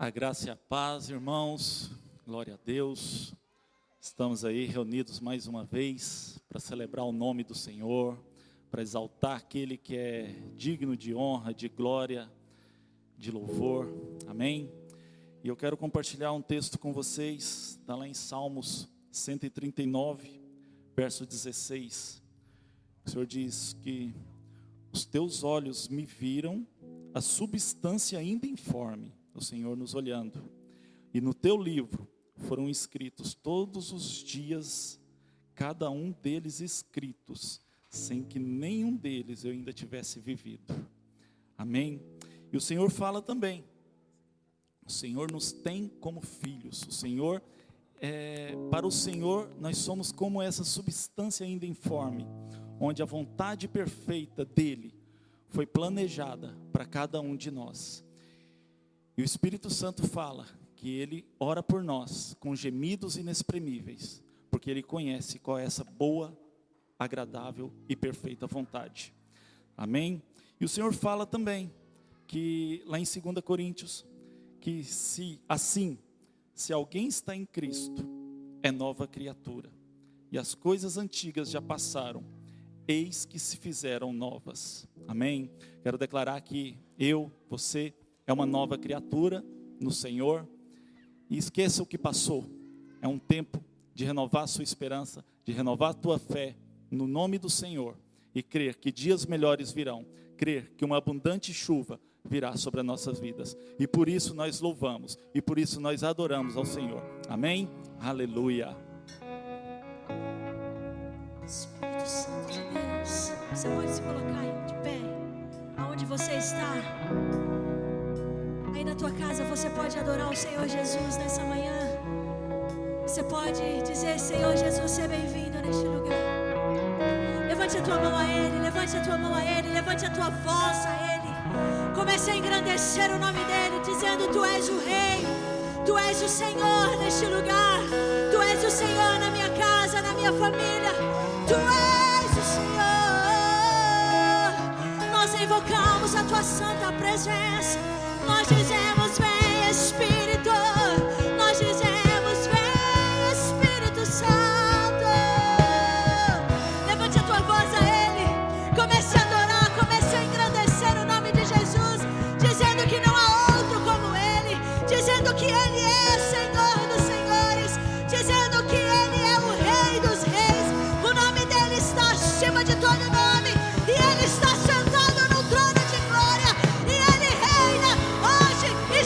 A graça e a paz, irmãos, glória a Deus. Estamos aí reunidos mais uma vez para celebrar o nome do Senhor, para exaltar aquele que é digno de honra, de glória, de louvor, amém? E eu quero compartilhar um texto com vocês, está lá em Salmos 139, verso 16. O Senhor diz que os teus olhos me viram a substância ainda informe, o Senhor nos olhando, e no teu livro foram escritos todos os dias, cada um deles escritos, sem que nenhum deles eu ainda tivesse vivido, amém? E o Senhor fala também, o Senhor nos tem como filhos, o Senhor, para o Senhor nós somos como essa substância ainda informe, onde a vontade perfeita dEle foi planejada para cada um de nós. E o Espírito Santo fala que Ele ora por nós com gemidos inexprimíveis, porque Ele conhece qual é essa boa, agradável e perfeita vontade. Amém? E o Senhor fala também, que lá em 2 Coríntios, que se alguém está em Cristo, é nova criatura. E as coisas antigas já passaram, eis que se fizeram novas. Amém? Quero declarar que você é uma nova criatura no Senhor. E esqueça o que passou. É um tempo de renovar a sua esperança, de renovar a tua fé no nome do Senhor. E crer que dias melhores virão. Crer que uma abundante chuva virá sobre as nossas vidas. E por isso nós louvamos. E por isso nós adoramos ao Senhor. Amém? Aleluia. Espírito Santo de Deus, você pode se colocar aí de pé, aonde você está. Aí na tua casa você pode adorar o Senhor Jesus nessa manhã. Você pode dizer: Senhor Jesus, seja bem-vindo neste lugar. Levante a tua mão a Ele, levante a tua mão a Ele, levante a tua voz a Ele. Comece a engrandecer o nome dEle, dizendo: Tu és o Rei, Tu és o Senhor neste lugar. Tu és o Senhor na minha casa, na minha família. Tu és o Senhor. Nós invocamos a tua santa presença. Nós dizemos: vem Espírito. Nós dizemos: vem Espírito Santo. Levante a tua voz a Ele. Comece a adorar, comece a engrandecer o nome de Jesus, dizendo que não há outro como Ele, dizendo que Ele é Senhor dos senhores, dizendo que Ele é o Rei dos reis. O nome dEle está acima de todo nome, e Ele está sentado no trono de glória, e Ele reina hoje e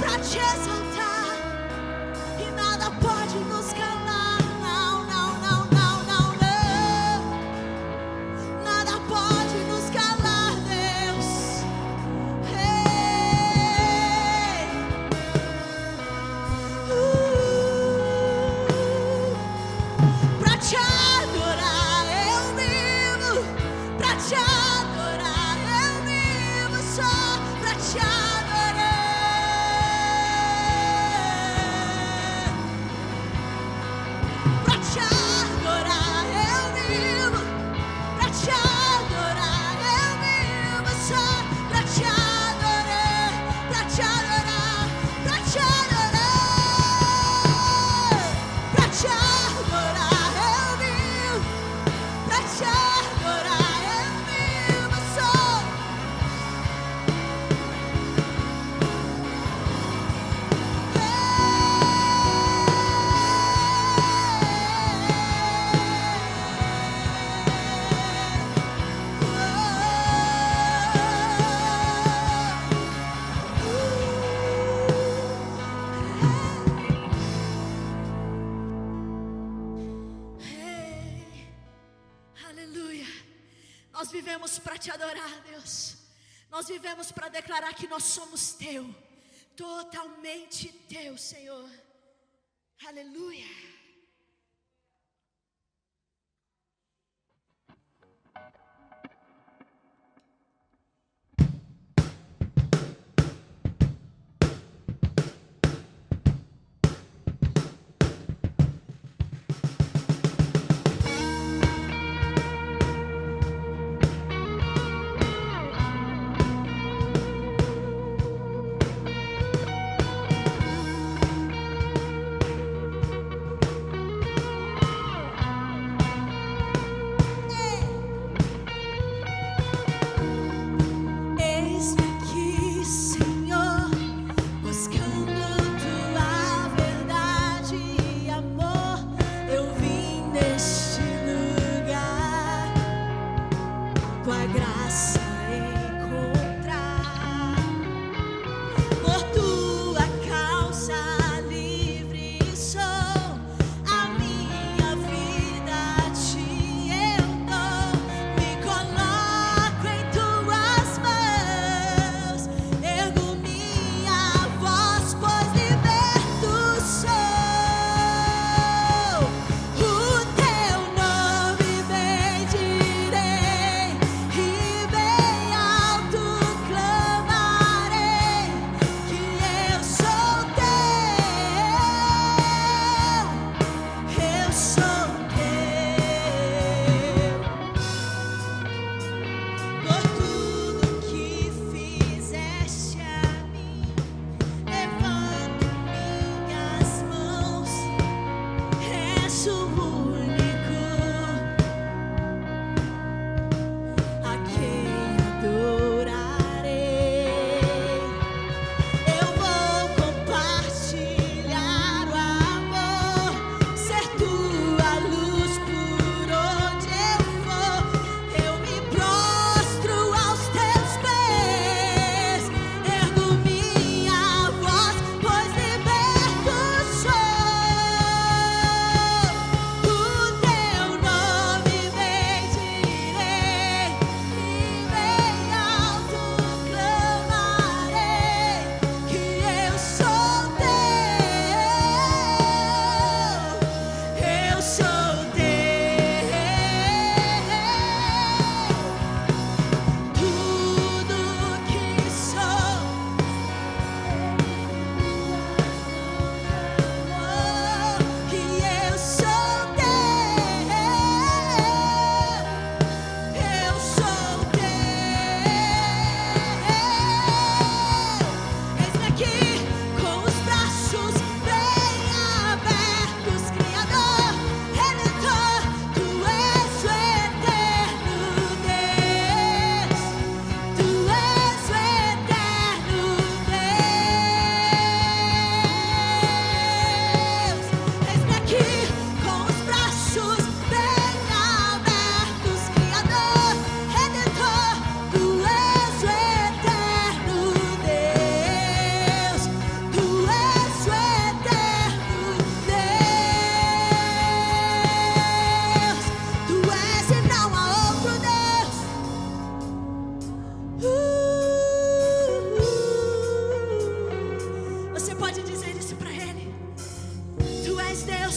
pra te exaltar, e nada pode nos calar. Não, não, não, não, não, não. Nada pode nos calar, Deus. Hey. Pra te adorar eu vivo, pra te adorar eu vivo, só pra te adorar. Pra te adorar eu vivo, pra te adorar eu vivo, só pra te adorar, pra te adorar, pra te adorar, pra te adorar eu vivo, pra te adorar eu vivo, só. Aleluia. Nós vivemos para te adorar, Deus. Nós vivemos para declarar que nós somos teu, totalmente teu, Senhor. Aleluia.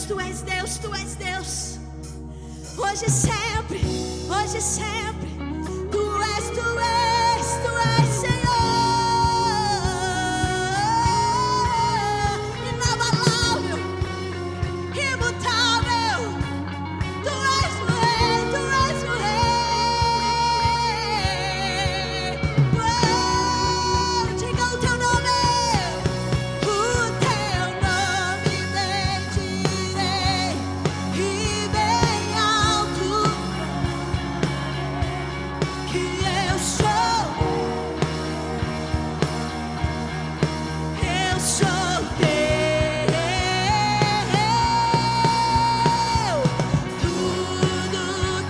Deus, Tu és Deus, Tu és Deus. Hoje e sempre, hoje e sempre. Tu és, Tu és, Tu és Senhor. Inabalável, imutável. Tu és o Rei, Tu és o Rei. Oh, diga o Teu nome. O Teu nome bendirei e bem alto que eu sou. Eu sou Teu. Tudo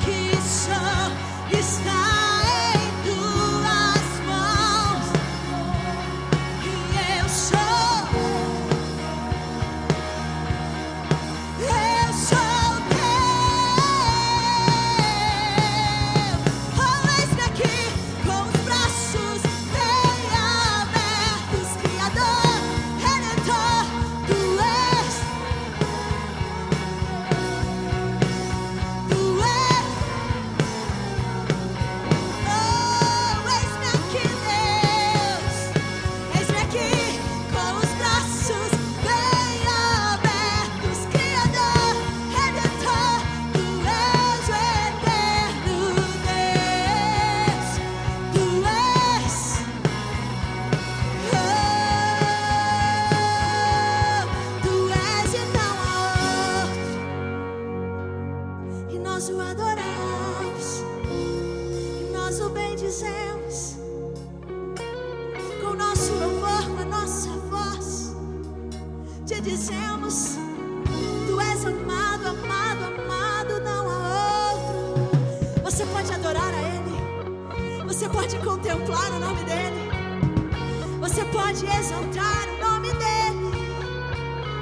que sou está em Tuas mãos. E eu sou. Eu sou Teu. Oh, eis-me aqui com os braços bem abertos, Criador, Redentor, Tu és. Tu és. Oh, eis-me aqui, Deus. Eis-me aqui com os braços bem abertos, Criador, Redentor, Tu és o eterno Deus. Tu és. Oh, Tu és e não há outro. E nós o adoramos, e nós o bendizemos, com o nosso louvor, com a nossa voz, te dizemos: Tu és amado, amado, amado, não há outro. Você pode adorar a Ele, você pode contemplar o nome dEle, você pode exaltar o nome dEle,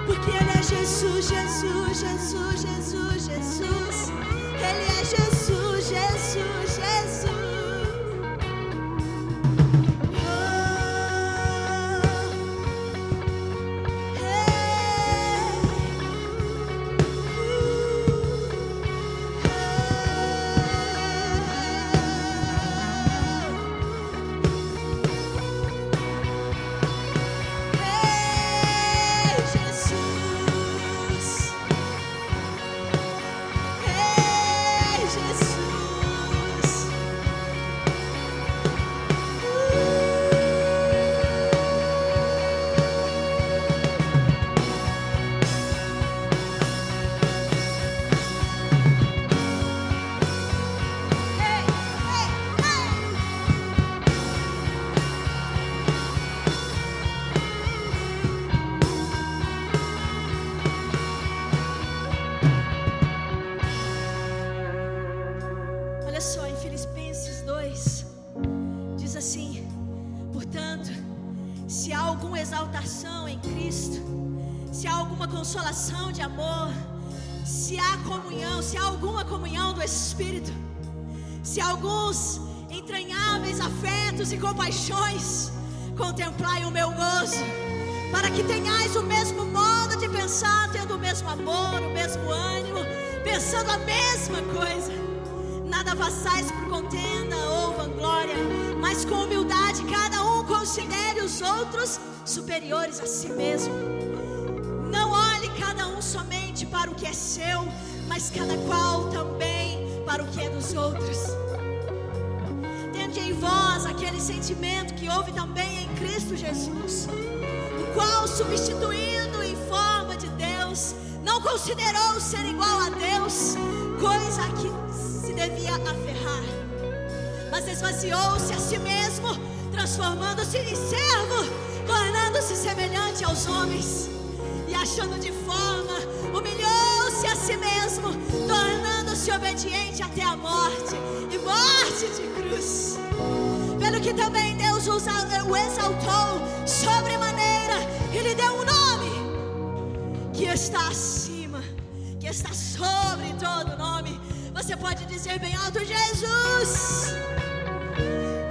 porque Ele é Jesus, Jesus, Jesus, Jesus, Jesus. Ele é Jesus, Jesus, Jesus. Oh, Ei, Jesus. Ei, Jesus. Ei, ei, ei. Olha só, em Filipenses 2, diz assim: portanto, se há alguma exaltação em Cristo, se há alguma consolação de amor, se há comunhão, se há alguma comunhão do Espírito, se há alguns entranháveis afetos e compaixões, contemplai o meu gozo, para que tenhais o mesmo modo de pensar, tendo o mesmo amor, o mesmo ânimo, pensando a mesma coisa. Nada façais por contenda ou vanglória, mas com humildade cada um considere os outros superiores a si mesmo. Não olhe cada um somente para o que é seu, mas cada qual também para o que é dos outros. Tende em vós aquele sentimento que houve também em Cristo Jesus, o qual, substituindo em forma de Deus, não considerou ser igual a Deus coisa a que se devia aferrar, mas esvaziou-se a si mesmo, transformando-se em servo, tornando-se semelhante aos homens, e achando de forma, humilhou-se a si mesmo, tornando-se obediente até a morte, e morte de cruz. Pelo que também Deus o exaltou sobremaneira e lhe deu um nome que está acima, que está sobre todo nome. Você pode dizer bem alto: Jesus.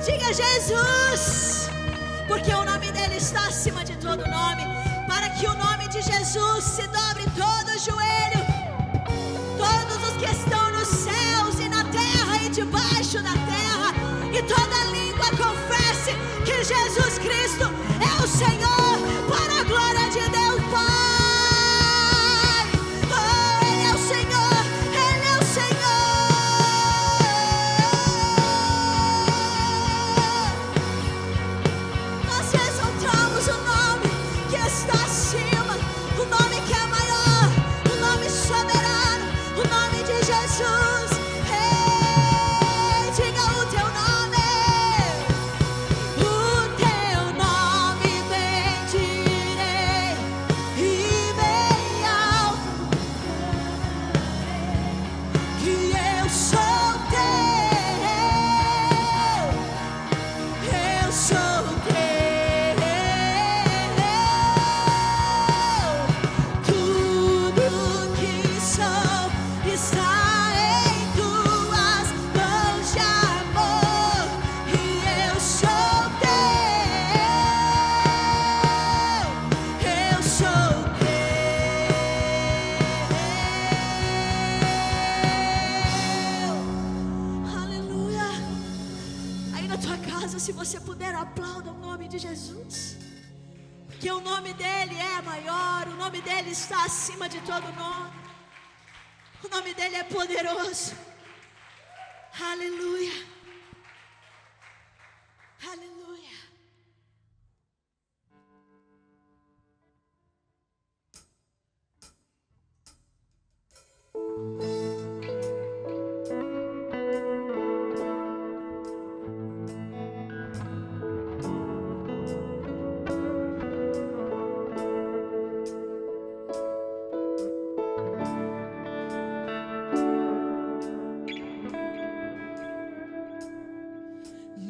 Diga Jesus, porque o nome dele está acima de todo nome, para que o nome de Jesus se dobre todo o joelho Se você puder, aplauda o nome de Jesus. Que o nome dele é maior, o nome dele está acima de todo nome. O nome dele é poderoso. Aleluia. Aleluia.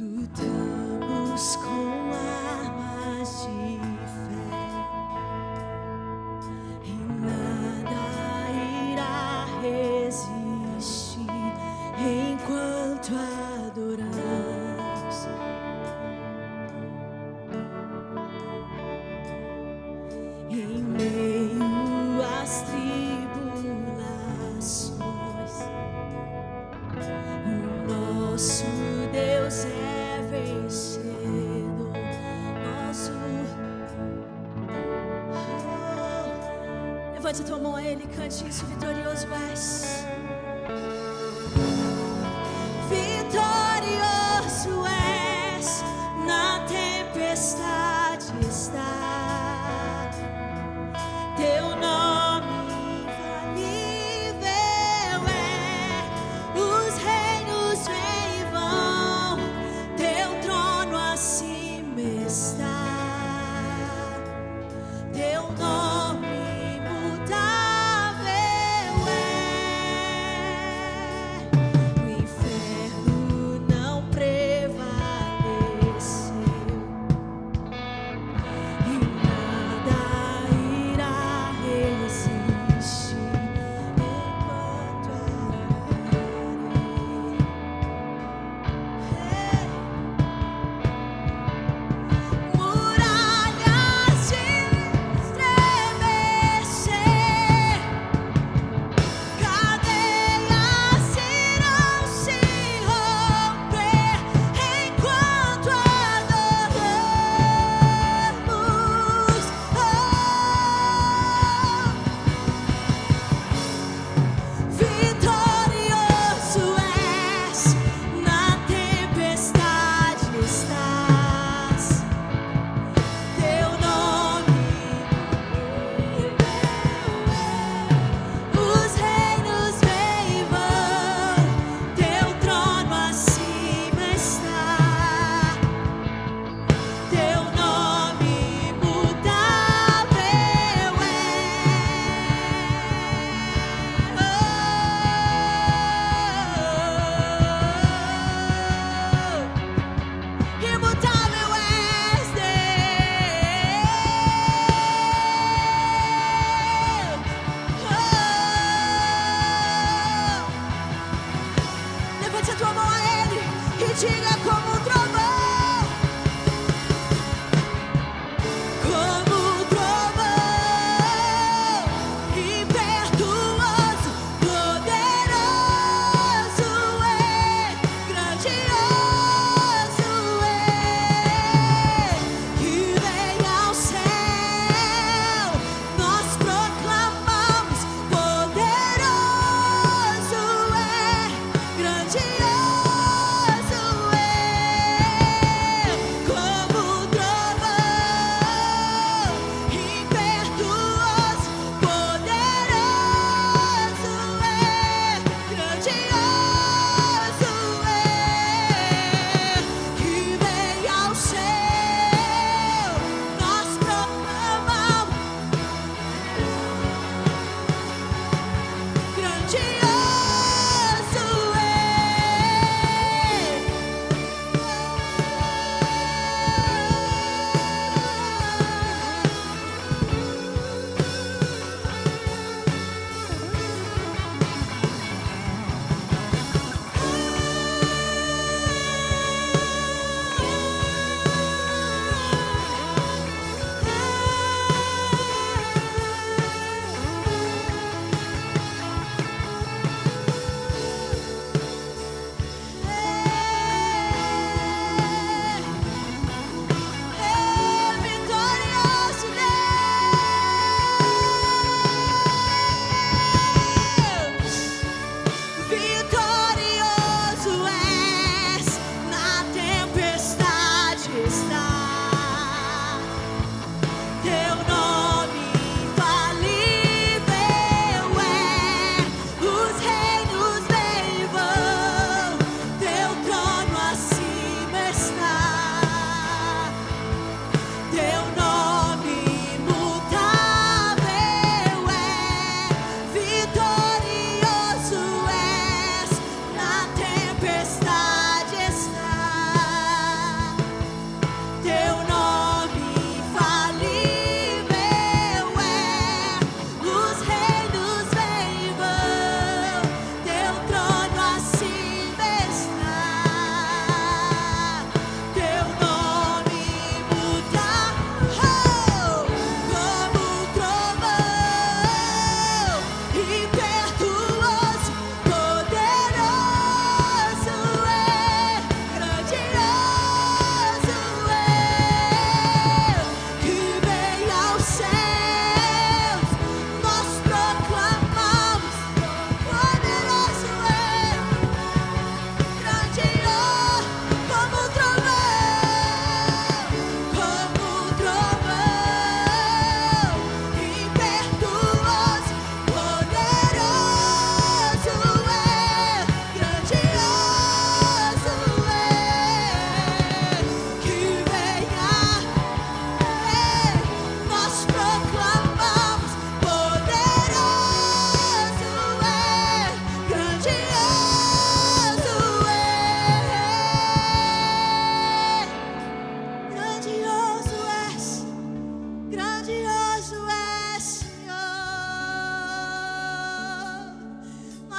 Lutamos com armas de fé e nada irá resistir enquanto adoramos. Em meio às tribulações, o nosso Deus é vencedor. Levante a tua mão a Ele, cante isso, vitorioso és. Vitorioso és, na tempestade está. Teu nome infalível é. Os reinos vêm e vão, teu trono acima está. Teu nome imutável é.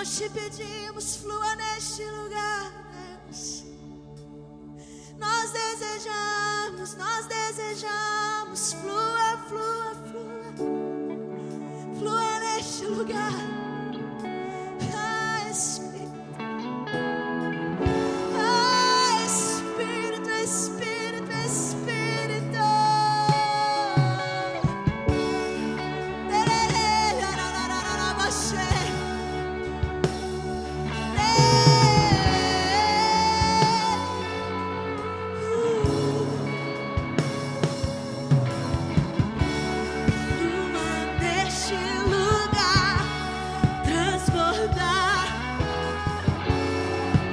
Nós te pedimos, flua neste lugar, Deus. Nós desejamos, flua, flua, flua, flua neste lugar. Ah, Espírito, ah, Espírito, Espírito, Espírito. Neste lugar transbordar,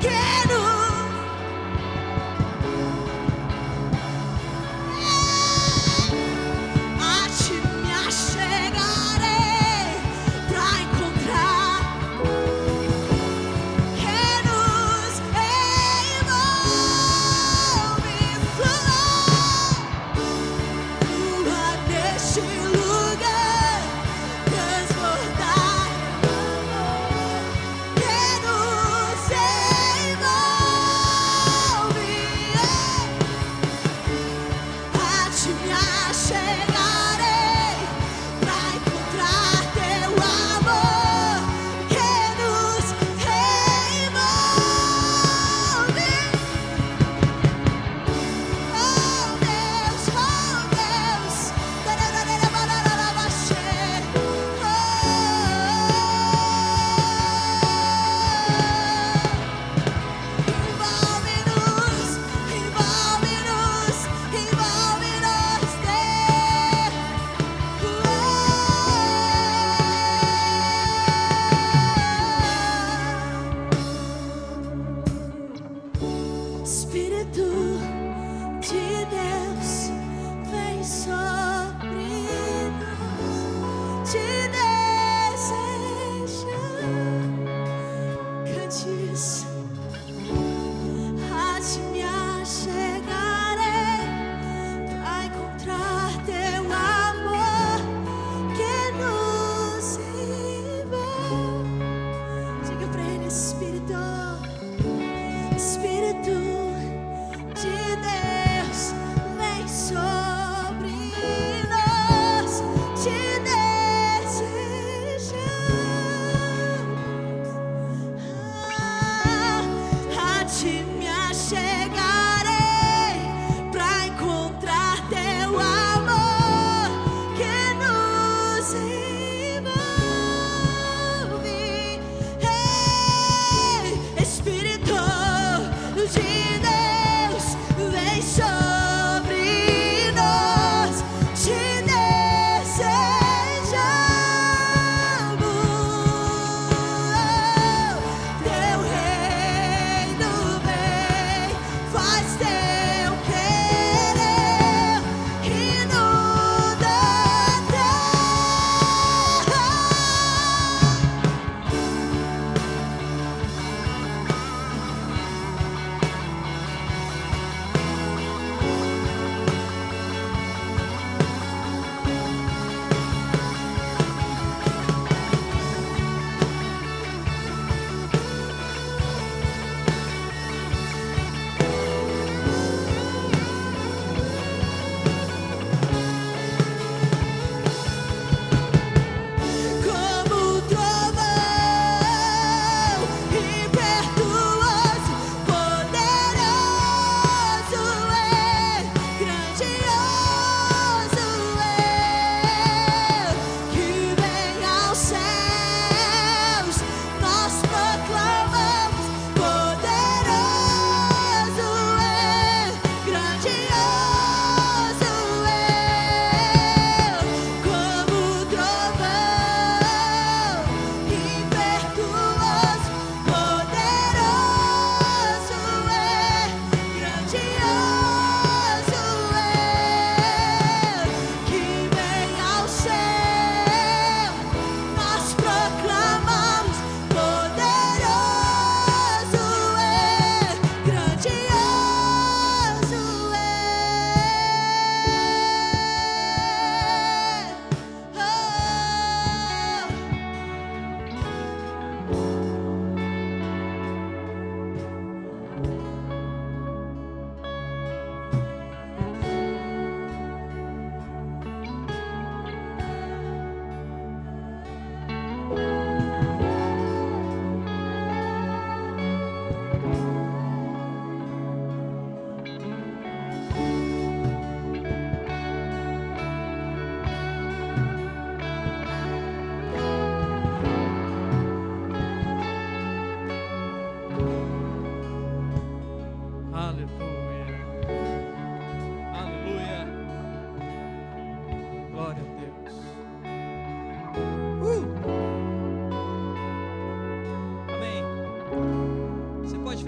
quero a ti me achegarei pra encontrar, que nos envolve, flua neste lugar transbordar, que nos envolve, a ti me achegarei pra encontrar teu amor, que nos envolve. Oh Deus, oh Deus.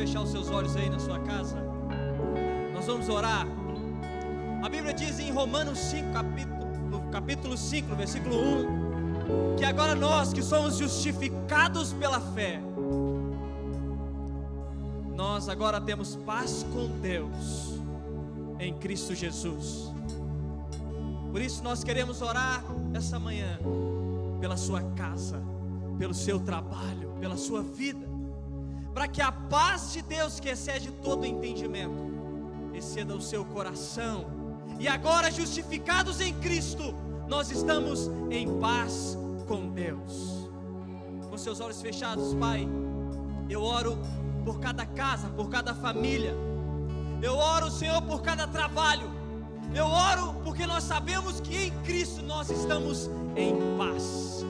fechar os seus olhos aí na sua casa? Nós vamos orar. A Bíblia diz em Romanos 5, capítulo 5, versículo 1, que agora nós que somos justificados pela fé, nós agora temos paz com Deus em Cristo Jesus. Por isso nós queremos orar essa manhã pela sua casa, pelo seu trabalho, pela sua vida, para que a paz de Deus, que excede todo entendimento, exceda o seu coração. E agora, justificados em Cristo, nós estamos em paz com Deus. Com seus olhos fechados, Pai, eu oro por cada casa, por cada família. Eu oro, Senhor, por cada trabalho. Eu oro porque nós sabemos que em Cristo nós estamos em paz.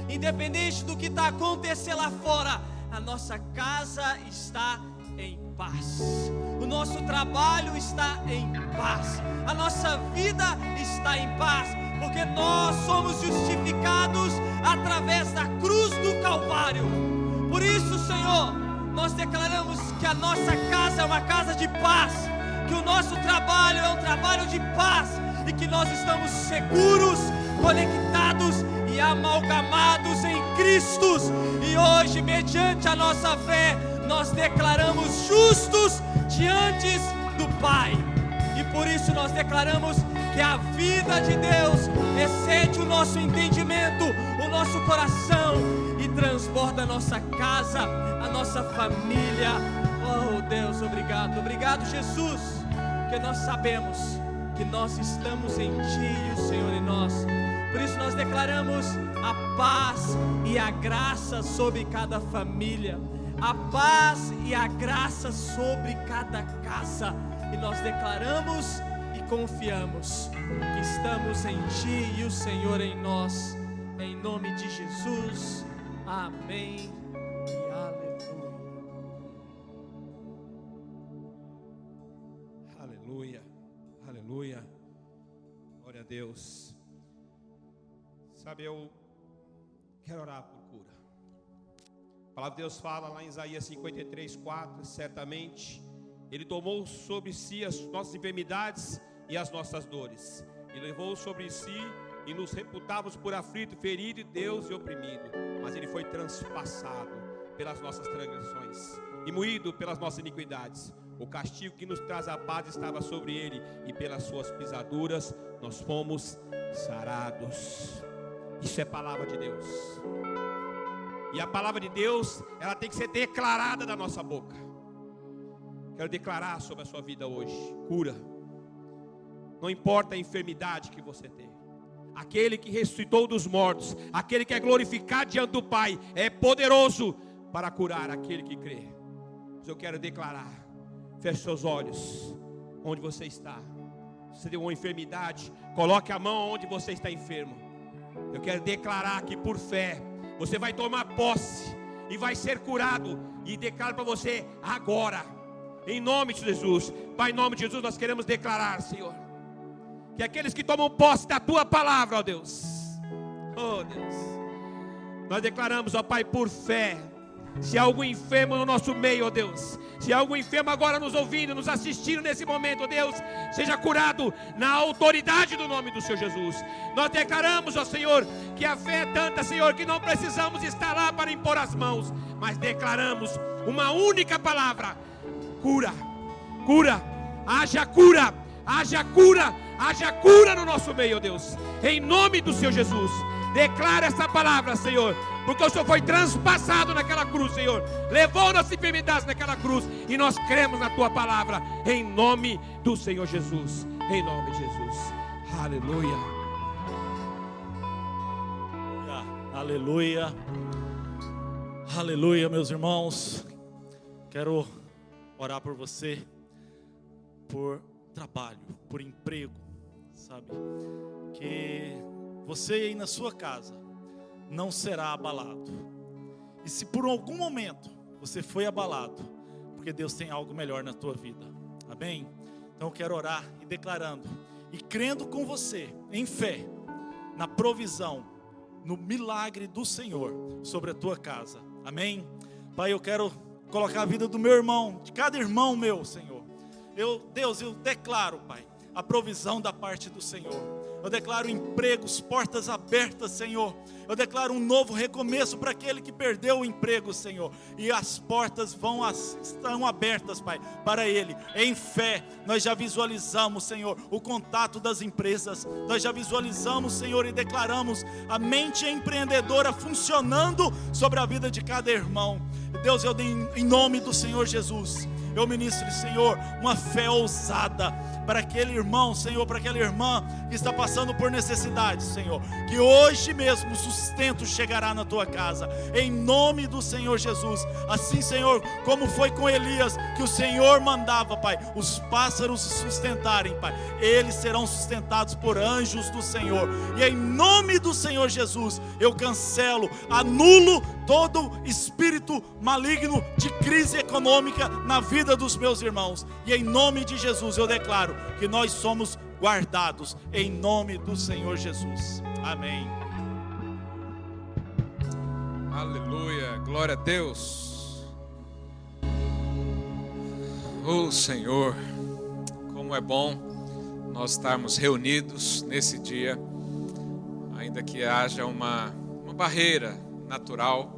Independente do que está acontecendo lá fora, a nossa casa está em paz. O nosso trabalho está em paz. A nossa vida está em paz, porque nós somos justificados através da cruz do Calvário. Por isso, Senhor, nós declaramos que a nossa casa é uma casa de paz, que o nosso trabalho é um trabalho de paz, e que nós estamos seguros, conectados e amalgamados em Cristo. E hoje, mediante a nossa fé, nós declaramos justos diante do Pai. E por isso nós declaramos que a vida de Deus excede o nosso entendimento, o nosso coração, e transborda a nossa casa, a nossa família. Oh Deus, obrigado, obrigado Jesus, porque nós sabemos que nós estamos em Ti e o Senhor em nós. Por isso nós declaramos a paz e a graça sobre cada família, a paz e a graça sobre cada casa. E nós declaramos e confiamos que estamos em Ti e o Senhor em nós. Em nome de Jesus, amém e aleluia. Aleluia, aleluia, glória a Deus. Sabe, eu quero orar por cura. A palavra de Deus fala lá em Isaías 53:4, certamente Ele tomou sobre si as nossas enfermidades e as nossas dores, e levou sobre si, e nos reputávamos por aflito, ferido, Deus e oprimido. Mas Ele foi transpassado pelas nossas transgressões e moído pelas nossas iniquidades. O castigo que nos traz a paz estava sobre Ele, e pelas suas pisaduras nós fomos sarados. Isso é palavra de Deus. E a palavra de Deus, ela tem que ser declarada da nossa boca. Quero declarar sobre a sua vida hoje cura. Não importa a enfermidade que você tem, aquele que ressuscitou dos mortos, aquele que é glorificado diante do Pai, é poderoso para curar aquele que crê. Mas eu quero declarar, feche seus olhos onde você está. Se você tem uma enfermidade, coloque a mão onde você está enfermo. Eu quero declarar que por fé você vai tomar posse e vai ser curado. E declaro para você agora, em nome de Jesus. Pai, em nome de Jesus, nós queremos declarar, Senhor, que aqueles que tomam posse da Tua palavra, ó Deus, oh Deus, nós declaramos, ó Pai, por fé. Se há algum enfermo no nosso meio, ó Deus, se há algum enfermo agora nos ouvindo, nos assistindo nesse momento, ó Deus, seja curado na autoridade do nome do Senhor Jesus. Nós declaramos, ó Senhor, que a fé é tanta, Senhor, que não precisamos estar lá para impor as mãos, mas declaramos uma única palavra: cura, cura, haja cura, haja cura, haja cura no nosso meio, ó Deus, em nome do Senhor Jesus. Declara essa palavra, Senhor, porque o Senhor foi transpassado naquela cruz, Senhor, levou nossas enfermidades naquela cruz, e nós cremos na Tua palavra, em nome do Senhor Jesus, em nome de Jesus. Aleluia. Aleluia, aleluia, meus irmãos. Quero orar por você, por trabalho, por emprego, sabe? Que você aí na sua casa não será abalado. E se por algum momento você foi abalado, porque Deus tem algo melhor na tua vida. Amém? Então eu quero orar e declarando e crendo com você, em fé, na provisão, no milagre do Senhor sobre a tua casa. Amém? Pai, eu quero colocar a vida do meu irmão, de cada irmão meu, Senhor. Deus, eu declaro, Pai, a provisão da parte do Senhor. Eu declaro empregos, portas abertas, Senhor. Eu declaro um novo recomeço para aquele que perdeu o emprego, Senhor. E as portas estão abertas, Pai, para ele. Em fé, nós já visualizamos, Senhor, o contato das empresas. Nós já visualizamos, Senhor, e declaramos a mente empreendedora funcionando sobre a vida de cada irmão. Deus, eu dei em nome do Senhor Jesus. Eu ministro, Senhor, uma fé ousada para aquele irmão, Senhor, para aquela irmã que está passando por necessidade, Senhor. Que hoje mesmo o sustento chegará na tua casa, em nome do Senhor Jesus. Assim, Senhor, como foi com Elias, que o Senhor mandava, Pai, os pássaros se sustentarem, Pai. Eles serão sustentados por anjos do Senhor. E em nome do Senhor Jesus, eu cancelo, anulo todo espírito maligno de crise econômica na vida dos meus irmãos. E em nome de Jesus eu declaro que nós somos guardados em nome do Senhor Jesus. Amém. Aleluia, glória a Deus. Oh Senhor, como é bom nós estarmos reunidos nesse dia, ainda que haja uma barreira natural.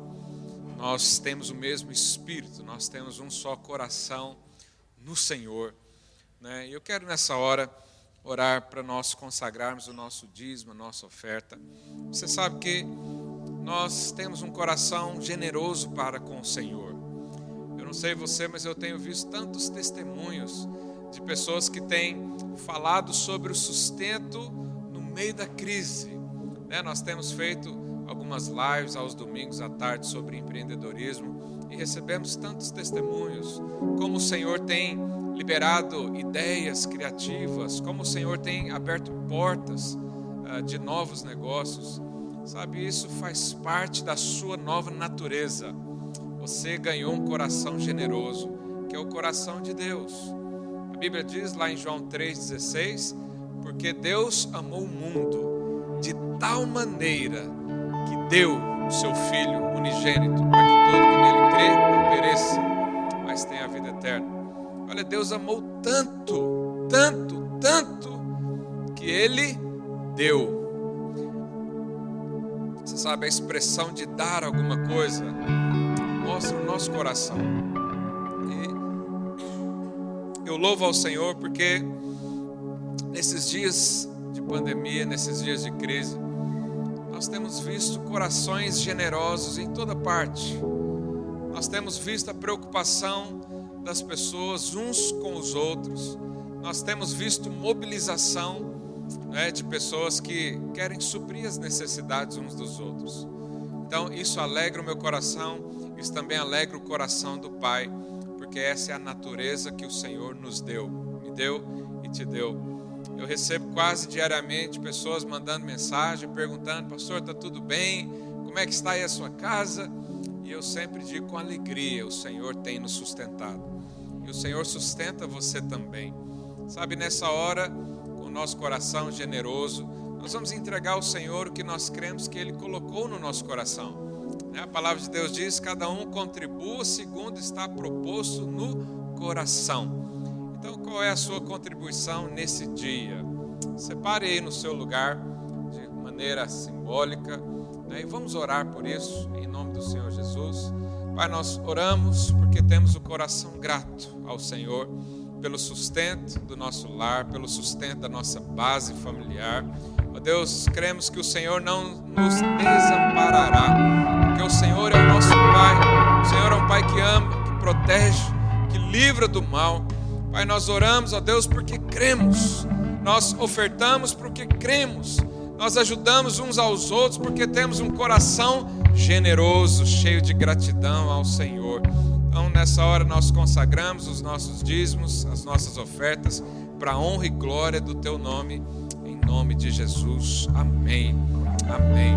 Nós temos o mesmo Espírito, nós temos um só coração no Senhor, né? E eu quero nessa hora orar para nós consagrarmos o nosso dízimo, a nossa oferta. Você sabe que nós temos um coração generoso para com o Senhor. Eu não sei você, mas eu tenho visto tantos testemunhos de pessoas que têm falado sobre o sustento no meio da crise, né? Nós temos feito algumas lives aos domingos à tarde sobre empreendedorismo e recebemos tantos testemunhos, como o Senhor tem liberado ideias criativas, como o Senhor tem aberto portas de novos negócios. Sabe, isso faz parte da sua nova natureza. Você ganhou um coração generoso, que é o coração de Deus. A Bíblia diz lá em João 3,16, porque Deus amou o mundo de tal maneira que deu o seu Filho unigênito, para que todo que nele crê não pereça, mas tenha a vida eterna. Olha, Deus amou tanto, tanto, tanto, que Ele deu. Você sabe, a expressão de dar alguma coisa mostra o nosso coração. E eu louvo ao Senhor porque nesses dias de pandemia, nesses dias de crise, nós temos visto corações generosos em toda parte. Nós temos visto a preocupação das pessoas uns com os outros. Nós temos visto mobilização, né, de pessoas que querem suprir as necessidades uns dos outros. Então isso alegra o meu coração, isso também alegra o coração do Pai, porque essa é a natureza que o Senhor nos deu, me deu e te deu. Eu recebo quase diariamente pessoas mandando mensagem, perguntando: pastor, está tudo bem? Como é que está aí a sua casa? E eu sempre digo com alegria: o Senhor tem nos sustentado. E o Senhor sustenta você também. Sabe, nessa hora, com o nosso coração generoso, nós vamos entregar ao Senhor o que nós cremos que Ele colocou no nosso coração. A palavra de Deus diz: cada um contribua segundo está proposto no coração. Então, qual é a sua contribuição nesse dia? Separe aí no seu lugar, de maneira simbólica, né? E vamos orar por isso, em nome do Senhor Jesus. Pai, nós oramos porque temos o coração grato ao Senhor, pelo sustento do nosso lar, pelo sustento da nossa base familiar. Ó Deus, cremos que o Senhor não nos desamparará, porque o Senhor é o nosso Pai. O Senhor é um Pai que ama, que protege, que livra do mal. Pai, nós oramos, ó Deus, porque cremos. Nós ofertamos porque cremos. Nós ajudamos uns aos outros porque temos um coração generoso, cheio de gratidão ao Senhor. Então, nessa hora, nós consagramos os nossos dízimos, as nossas ofertas, para a honra e glória do Teu nome, em nome de Jesus. Amém. Amém.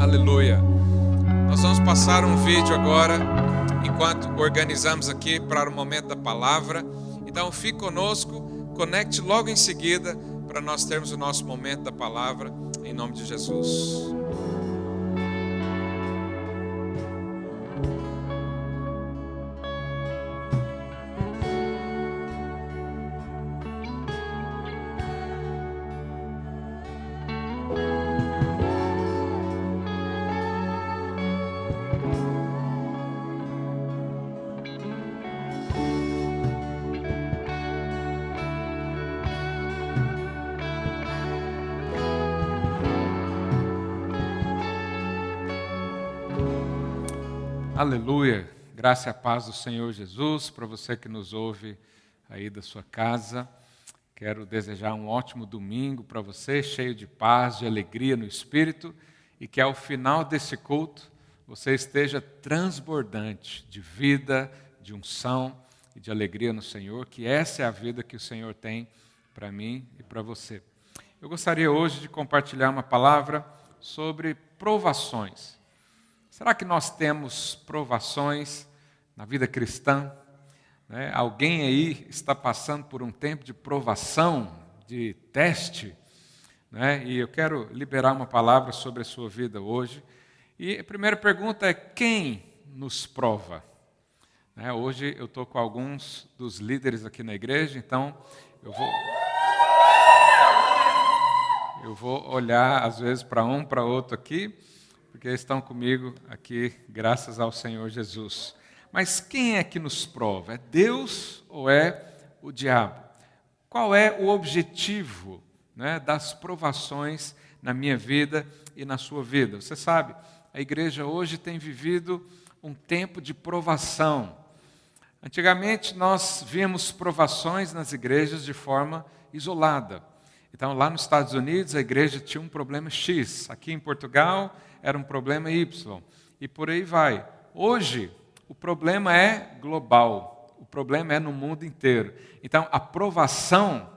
Aleluia. Nós vamos passar um vídeo agora, enquanto organizamos aqui para o momento da palavra. Então fique conosco, conecte logo em seguida para nós termos o nosso momento da palavra, em nome de Jesus. Aleluia. Graça e a paz do Senhor Jesus. Para você que nos ouve aí da sua casa, quero desejar um ótimo domingo para você, cheio de paz, de alegria no Espírito, e que ao final desse culto você esteja transbordante de vida, de unção e de alegria no Senhor, que essa é a vida que o Senhor tem para mim e para você. Eu gostaria hoje de compartilhar uma palavra sobre provações. Será que nós temos provações na vida cristã? Alguém aí está passando por um tempo de provação, de teste? E eu quero liberar uma palavra sobre a sua vida hoje. E a primeira pergunta é: quem nos prova? Hoje eu estou com alguns dos líderes aqui na igreja, então eu vou olhar às vezes para um, para outro aqui, porque eles estão comigo aqui, graças ao Senhor Jesus. Mas quem é que nos prova? É Deus ou é o diabo? Qual é o objetivo, das provações na minha vida e na sua vida? Você sabe, a igreja hoje tem vivido um tempo de provação. Antigamente nós víamos provações nas igrejas de forma isolada. Então, lá nos Estados Unidos, a igreja tinha um problema X. Aqui em Portugal, era um problema Y. E por aí vai. Hoje, o problema é global. O problema é no mundo inteiro. Então, a provação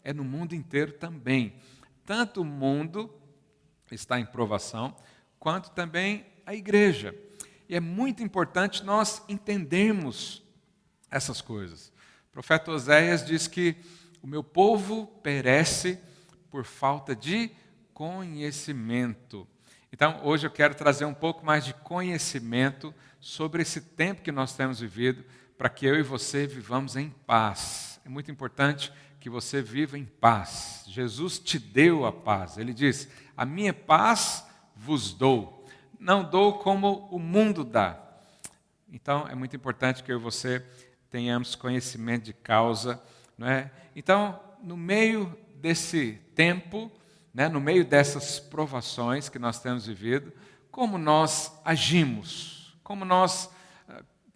é no mundo inteiro também. Tanto o mundo está em provação, quanto também a igreja. E é muito importante nós entendermos essas coisas. O profeta Oséias diz que o meu povo perece por falta de conhecimento. Então, hoje eu quero trazer um pouco mais de conhecimento sobre esse tempo que nós temos vivido, para que eu e você vivamos em paz. É muito importante que você viva em paz. Jesus te deu a paz. Ele diz: a minha paz vos dou. Não dou como o mundo dá. Então, é muito importante que eu e você tenhamos conhecimento de causa. Então, no meio desse tempo, no meio dessas provações que nós temos vivido, como nós agimos? Como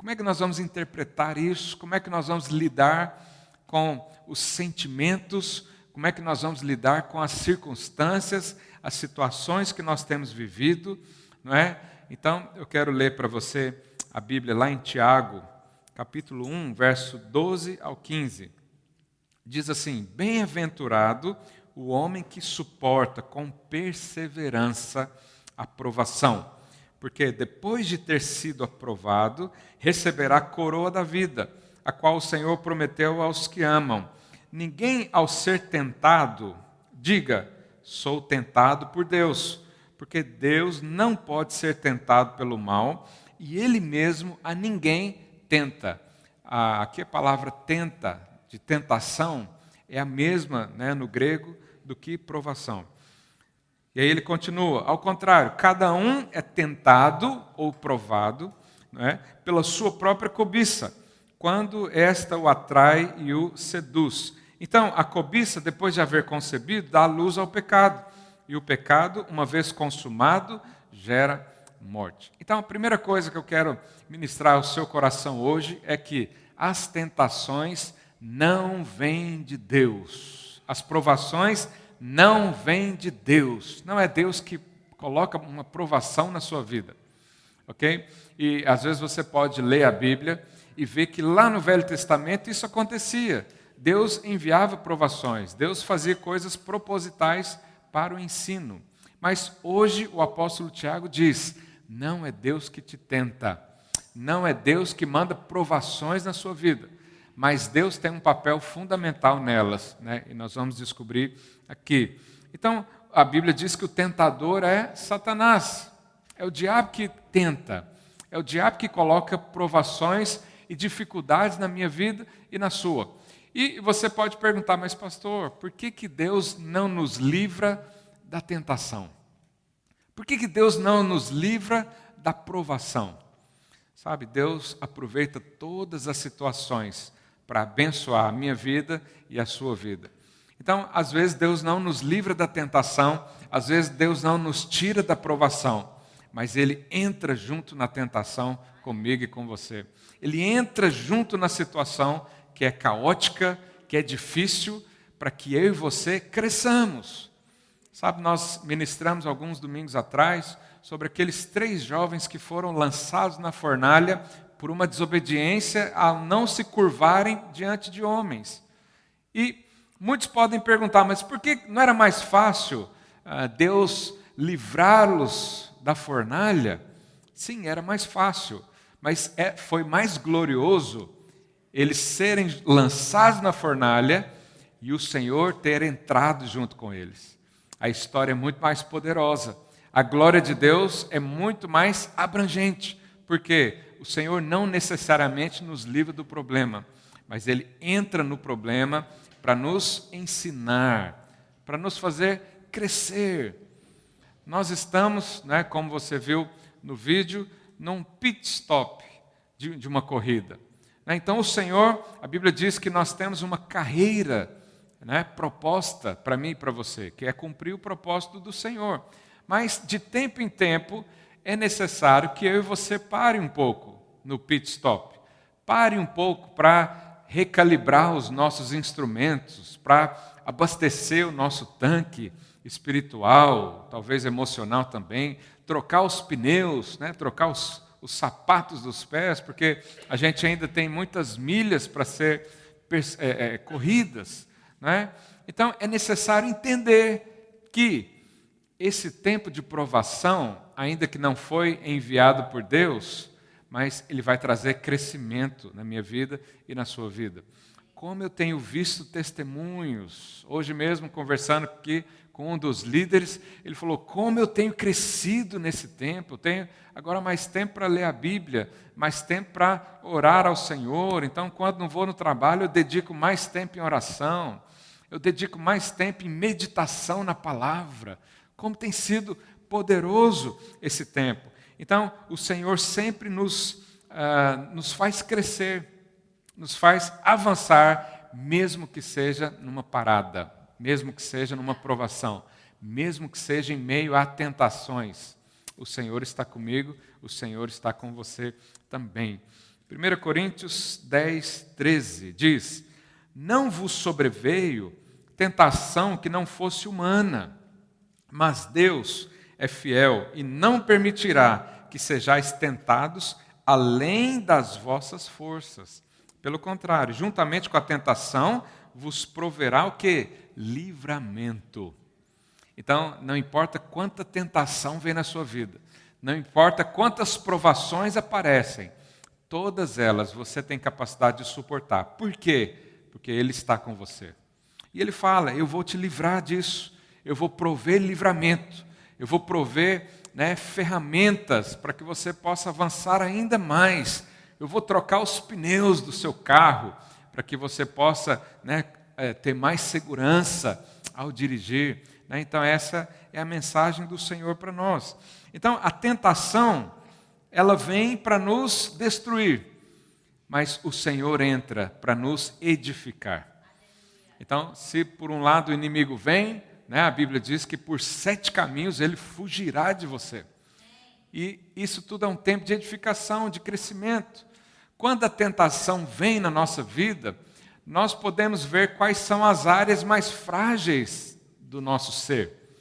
é que nós vamos interpretar isso? Como é que nós vamos lidar com os sentimentos? Como é que nós vamos lidar com as circunstâncias, as situações que nós temos vivido? Então, eu quero ler para você a Bíblia lá em Tiago, capítulo 1, verso 12 ao 15. Diz assim: bem-aventurado o homem que suporta com perseverança a provação, porque depois de ter sido aprovado, receberá a coroa da vida, a qual o Senhor prometeu aos que amam. Ninguém, ao ser tentado, diga: sou tentado por Deus, porque Deus não pode ser tentado pelo mal, e Ele mesmo a ninguém tenta. Aqui a palavra tenta, de tentação, é a mesma no grego do que provação. E aí ele continua: ao contrário, cada um é tentado ou provado pela sua própria cobiça, quando esta o atrai e o seduz. Então, a cobiça, depois de haver concebido, dá luz ao pecado. E o pecado, uma vez consumado, gera morte. Então, a primeira coisa que eu quero ministrar ao seu coração hoje é que as tentações não vêm de Deus. As provações não vêm de Deus. Não é Deus que coloca uma provação na sua vida. Ok? E às vezes você pode ler a Bíblia e ver que lá no Velho Testamento isso acontecia. Deus enviava provações. Deus fazia coisas propositais para o ensino. Mas hoje o apóstolo Tiago diz: não é Deus que te tenta. Não é Deus que manda provações na sua vida. Mas Deus tem um papel fundamental nelas, e nós vamos descobrir aqui. Então, a Bíblia diz que o tentador é Satanás. É o diabo que tenta. É o diabo que coloca provações e dificuldades na minha vida e na sua. E você pode perguntar: mas pastor, por que Deus não nos livra da tentação? Por que Deus não nos livra da provação? Sabe, Deus aproveita todas as situações para abençoar a minha vida e a sua vida. Então, às vezes Deus não nos livra da tentação, às vezes Deus não nos tira da provação, mas Ele entra junto na tentação comigo e com você. Ele entra junto na situação que é caótica, que é difícil, para que eu e você cresçamos. Sabe, nós ministramos alguns domingos atrás sobre aqueles 3 jovens que foram lançados na fornalha por uma desobediência a não se curvarem diante de homens. E muitos podem perguntar, mas por que não era mais fácil Deus livrá-los da fornalha? Sim, era mais fácil, mas foi mais glorioso eles serem lançados na fornalha e o Senhor ter entrado junto com eles. A história é muito mais poderosa. A glória de Deus é muito mais abrangente, porque o Senhor não necessariamente nos livra do problema, mas Ele entra no problema para nos ensinar, para nos fazer crescer. Nós estamos, como você viu no vídeo, num pit stop de uma corrida. Então o Senhor, a Bíblia diz que nós temos uma carreira proposta para mim e para você, que é cumprir o propósito do Senhor. Mas de tempo em tempo é necessário que eu e você pare um pouco no pit stop. Pare um pouco para recalibrar os nossos instrumentos, para abastecer o nosso tanque espiritual, talvez emocional também, trocar os pneus, trocar os sapatos dos pés, porque a gente ainda tem muitas milhas para ser corridas. Então é necessário entender que esse tempo de provação, ainda que não foi enviado por Deus, mas ele vai trazer crescimento na minha vida e na sua vida. Como eu tenho visto testemunhos, hoje mesmo conversando aqui com um dos líderes, ele falou, como eu tenho crescido nesse tempo, eu tenho agora mais tempo para ler a Bíblia, mais tempo para orar ao Senhor, então quando não vou no trabalho eu dedico mais tempo em oração, eu dedico mais tempo em meditação na palavra. Como tem sido poderoso esse tempo. Então, o Senhor sempre nos faz crescer, nos faz avançar, mesmo que seja numa parada, mesmo que seja numa provação, mesmo que seja em meio a tentações. O Senhor está comigo, o Senhor está com você também. 1 Coríntios 10, 13 diz, não vos sobreveio tentação que não fosse humana, mas Deus é fiel e não permitirá que sejais tentados além das vossas forças. Pelo contrário, juntamente com a tentação, vos proverá o quê? Livramento. Então, não importa quanta tentação vem na sua vida, não importa quantas provações aparecem, todas elas você tem capacidade de suportar. Por quê? Porque Ele está com você. E Ele fala, eu vou te livrar disso. Eu vou prover livramento, eu vou prover ferramentas para que você possa avançar ainda mais. Eu vou trocar os pneus do seu carro para que você possa ter mais segurança ao dirigir. Então essa é a mensagem do Senhor para nós. Então a tentação, ela vem para nos destruir, mas o Senhor entra para nos edificar. Então se por um lado o inimigo vem, a Bíblia diz que por 7 caminhos ele fugirá de você. E isso tudo é um tempo de edificação, de crescimento. Quando a tentação vem na nossa vida, nós podemos ver quais são as áreas mais frágeis do nosso ser.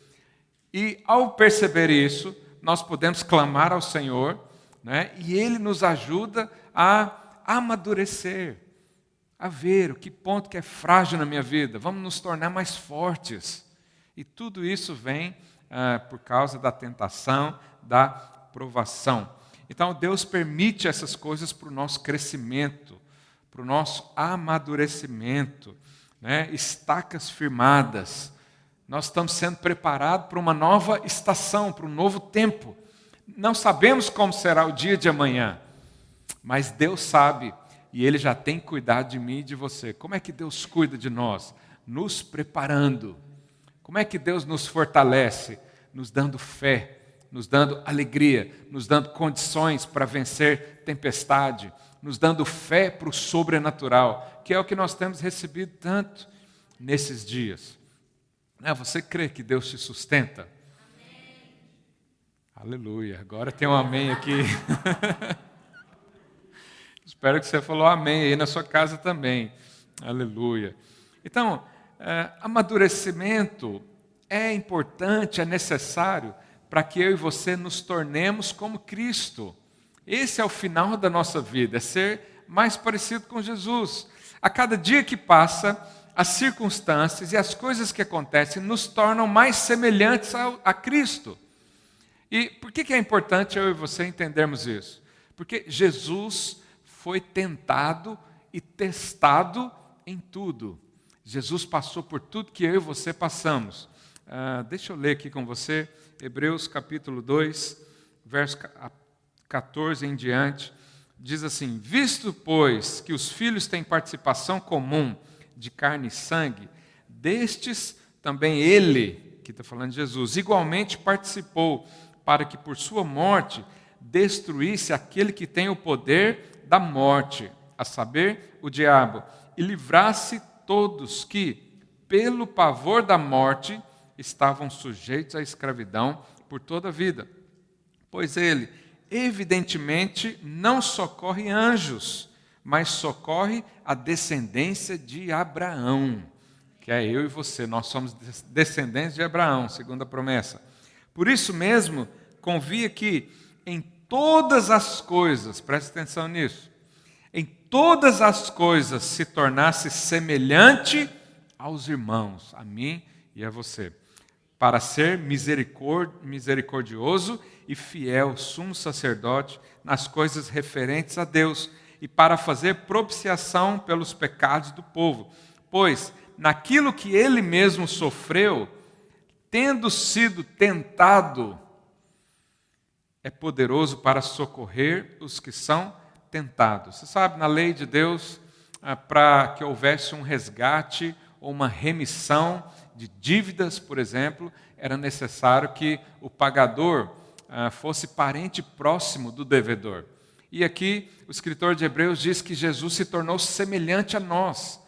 E ao perceber isso, nós podemos clamar ao Senhor, e Ele nos ajuda a amadurecer, a ver o que ponto que é frágil na minha vida. Vamos nos tornar mais fortes. E tudo isso vem por causa da tentação, da provação. Então Deus permite essas coisas para o nosso crescimento, para o nosso amadurecimento, estacas firmadas. Nós estamos sendo preparados para uma nova estação, para um novo tempo. Não sabemos como será o dia de amanhã, mas Deus sabe e Ele já tem cuidado de mim e de você. Como é que Deus cuida de nós? Nos preparando. Como é que Deus nos fortalece? Nos dando fé, nos dando alegria, nos dando condições para vencer tempestade, nos dando fé para o sobrenatural, que é o que nós temos recebido tanto nesses dias. Você crê que Deus te sustenta? Aleluia. Agora tem um amém aqui. Espero que você falou amém aí na sua casa também. Aleluia. Então, amadurecimento é importante, é necessário para que eu e você nos tornemos como Cristo. Esse é o final da nossa vida, é ser mais parecido com Jesus. A cada dia que passa, as circunstâncias e as coisas que acontecem nos tornam mais semelhantes a Cristo. E por que é importante eu e você entendermos isso? Porque Jesus foi tentado e testado em tudo. Jesus passou por tudo que eu e você passamos. Deixa eu ler aqui com você, Hebreus capítulo 2, verso 14 em diante. Diz assim: visto, pois, que os filhos têm participação comum de carne e sangue, destes também ele, que está falando de Jesus, igualmente participou, para que por sua morte destruísse aquele que tem o poder da morte, a saber, o diabo, e livrasse todos que, pelo pavor da morte, estavam sujeitos à escravidão por toda a vida. Pois ele, evidentemente, não socorre anjos, mas socorre a descendência de Abraão, que é eu e você. Nós somos descendentes de Abraão, segundo a promessa. Por isso mesmo, convia que em todas as coisas, preste atenção nisso, em todas as coisas se tornasse semelhante aos irmãos, a mim e a você, para ser misericordioso e fiel sumo sacerdote nas coisas referentes a Deus e para fazer propiciação pelos pecados do povo. Pois, naquilo que ele mesmo sofreu, tendo sido tentado, é poderoso para socorrer os que são tentados. Você sabe, na lei de Deus, para que houvesse um resgate ou uma remissão de dívidas, por exemplo, era necessário que o pagador fosse parente próximo do devedor. E aqui o escritor de Hebreus diz que Jesus se tornou semelhante a nós.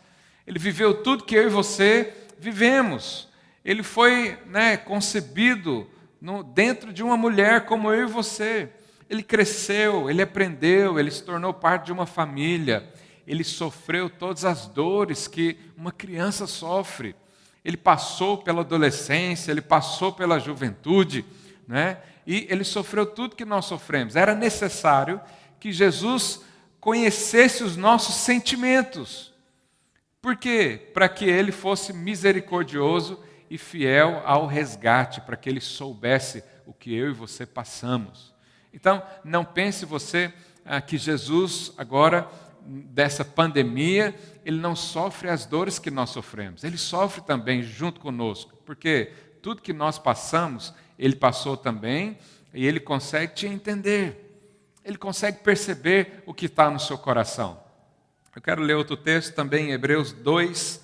Ele viveu tudo que eu e você vivemos. Ele foi concebido dentro de uma mulher como eu e você. Ele cresceu, ele aprendeu, ele se tornou parte de uma família. Ele sofreu todas as dores que uma criança sofre. Ele passou pela adolescência, ele passou pela juventude, e ele sofreu tudo que nós sofremos. Era necessário que Jesus conhecesse os nossos sentimentos. Por quê? Para que ele fosse misericordioso e fiel ao resgate, para que ele soubesse o que eu e você passamos. Então, não pense você que Jesus, agora, dessa pandemia, ele não sofre as dores que nós sofremos. Ele sofre também junto conosco, porque tudo que nós passamos, ele passou também, e ele consegue te entender. Ele consegue perceber o que está no seu coração. Eu quero ler outro texto também, em Hebreus 2,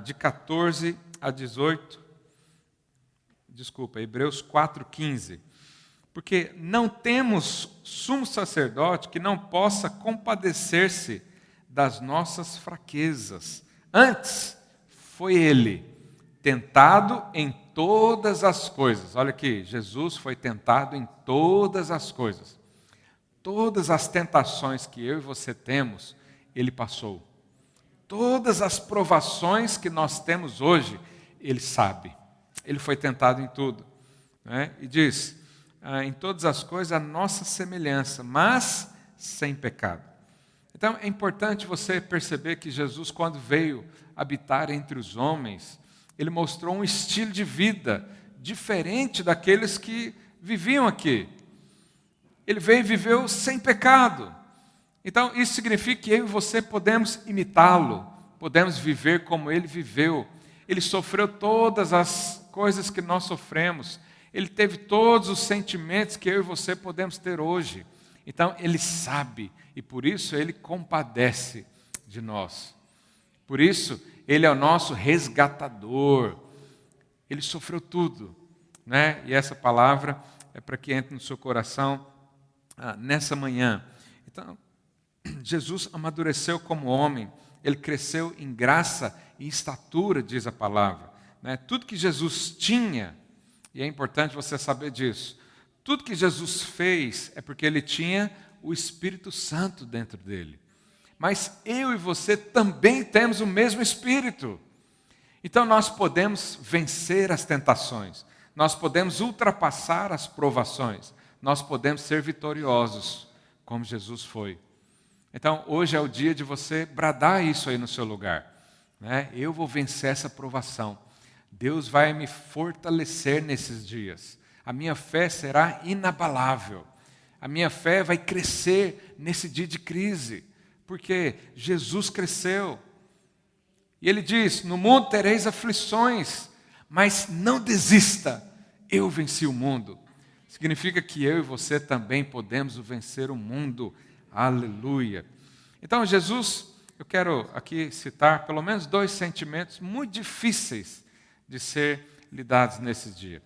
de 14 a 18. Hebreus 4, 15. Porque não temos sumo sacerdote que não possa compadecer-se das nossas fraquezas. Antes, foi ele tentado em todas as coisas. Olha aqui, Jesus foi tentado em todas as coisas. Todas as tentações que eu e você temos, ele passou. Todas as provações que nós temos hoje, ele sabe. Ele foi tentado em tudo. E diz, em todas as coisas, a nossa semelhança, mas sem pecado. Então, é importante você perceber que Jesus, quando veio habitar entre os homens, ele mostrou um estilo de vida diferente daqueles que viviam aqui. Ele veio e viveu sem pecado. Então, isso significa que eu e você podemos imitá-lo, podemos viver como ele viveu. Ele sofreu todas as coisas que nós sofremos. Ele teve todos os sentimentos que eu e você podemos ter hoje. Então, ele sabe e por isso ele compadece de nós. Por isso, ele é o nosso resgatador. Ele sofreu tudo, E essa palavra é para que entre no seu coração nessa manhã. Então, Jesus amadureceu como homem, ele cresceu em graça e estatura, diz a palavra. Tudo que Jesus tinha, e é importante você saber disso, Tudo que Jesus fez é porque ele tinha o Espírito Santo dentro dele. Mas eu e você também temos o mesmo Espírito. Então nós podemos vencer as tentações, nós podemos ultrapassar as provações, nós podemos ser vitoriosos, como Jesus foi. Então hoje é o dia de você bradar isso aí no seu lugar, né? Eu vou vencer essa provação. Deus vai me fortalecer nesses dias. A minha fé será inabalável. A minha fé vai crescer nesse dia de crise, porque Jesus cresceu. E ele diz: no mundo tereis aflições, mas não desista, eu venci o mundo. Significa que eu e você também podemos vencer o mundo. Aleluia. Então Jesus, eu quero aqui citar pelo menos 2 sentimentos muito difíceis de ser lidados nesse dia.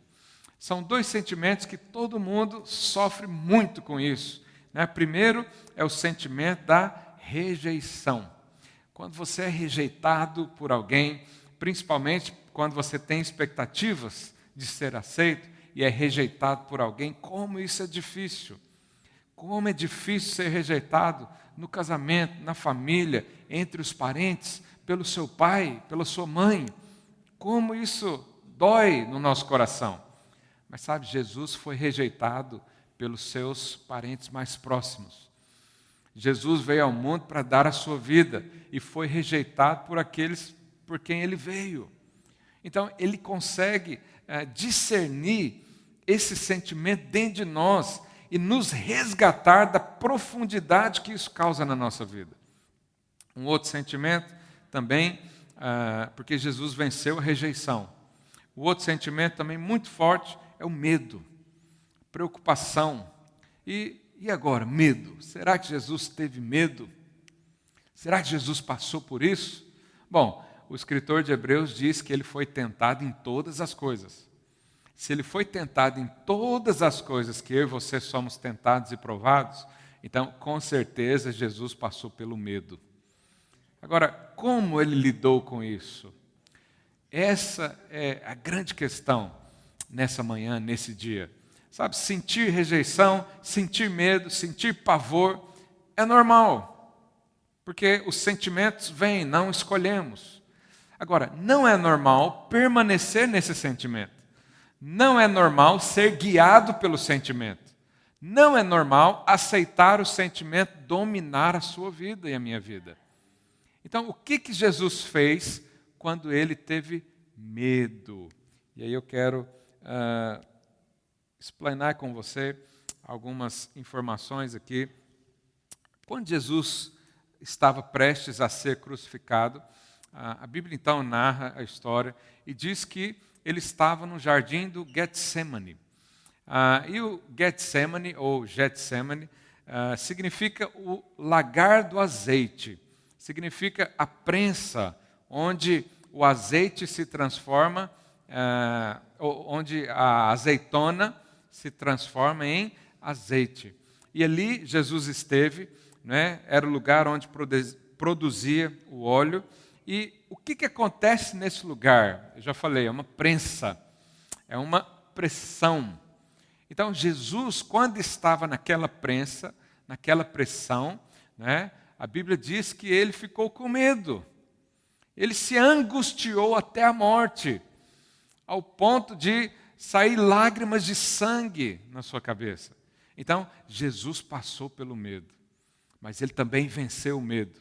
São 2 sentimentos que todo mundo sofre muito com isso, né? Primeiro é o sentimento da rejeição. Quando você é rejeitado por alguém, principalmente quando você tem expectativas de ser aceito e é rejeitado por alguém, como isso é difícil. Como é difícil ser rejeitado no casamento, na família, entre os parentes, pelo seu pai, pela sua mãe. Como isso dói no nosso coração. Mas sabe, Jesus foi rejeitado pelos seus parentes mais próximos. Jesus veio ao mundo para dar a sua vida e foi rejeitado por aqueles por quem ele veio. Então, ele consegue discernir esse sentimento dentro de nós e nos resgatar da profundidade que isso causa na nossa vida. Um outro sentimento também, porque Jesus venceu a rejeição. O outro sentimento também muito forte é o medo, preocupação. E agora, medo? Será que Jesus teve medo? Será que Jesus passou por isso? Bom, o escritor de Hebreus diz que ele foi tentado em todas as coisas. Se ele foi tentado em todas as coisas que eu e você somos tentados e provados, então, com certeza, Jesus passou pelo medo. Agora, como ele lidou com isso? Essa é a grande questão nessa manhã, nesse dia. Sabe, sentir rejeição, sentir medo, sentir pavor é normal, porque os sentimentos vêm, não escolhemos. Agora, não é normal permanecer nesse sentimento. Não é normal ser guiado pelo sentimento. Não é normal aceitar o sentimento dominar a sua vida e a minha vida. Então, o que Jesus fez quando ele teve medo? E aí eu quero explanar com você algumas informações aqui. Quando Jesus estava prestes a ser crucificado, a Bíblia então narra a história e diz que ele estava no jardim do Getsemane. E o Getsemane, ou Getsemane, significa o lagar do azeite. Significa a prensa, onde o azeite se transforma, onde a azeitona se transforma em azeite. E ali Jesus esteve, né? Era o lugar onde produzia o óleo. E o que acontece nesse lugar? Eu já falei, é uma prensa, é uma pressão. Então Jesus, quando estava naquela prensa, naquela pressão, né? A Bíblia diz que ele ficou com medo. Ele se angustiou até a morte, ao ponto de sair lágrimas de sangue na sua cabeça. Então, Jesus passou pelo medo, mas ele também venceu o medo.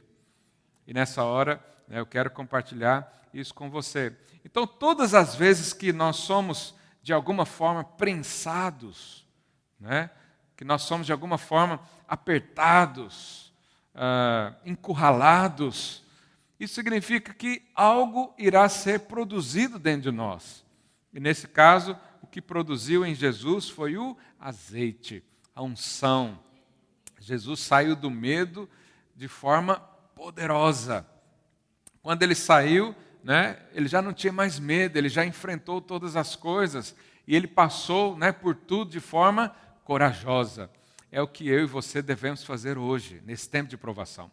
E nessa hora, eu quero compartilhar isso com você. Então, todas as vezes que nós somos, de alguma forma, prensados, né? Que nós somos, de alguma forma, apertados, encurralados, isso significa que algo irá ser produzido dentro de nós. E nesse caso, o que produziu em Jesus foi o azeite, a unção. Jesus saiu do medo de forma poderosa. Quando ele saiu, né, ele já não tinha mais medo, ele já enfrentou todas as coisas e ele passou, né, por tudo de forma corajosa. É o que eu e você devemos fazer hoje, nesse tempo de provação.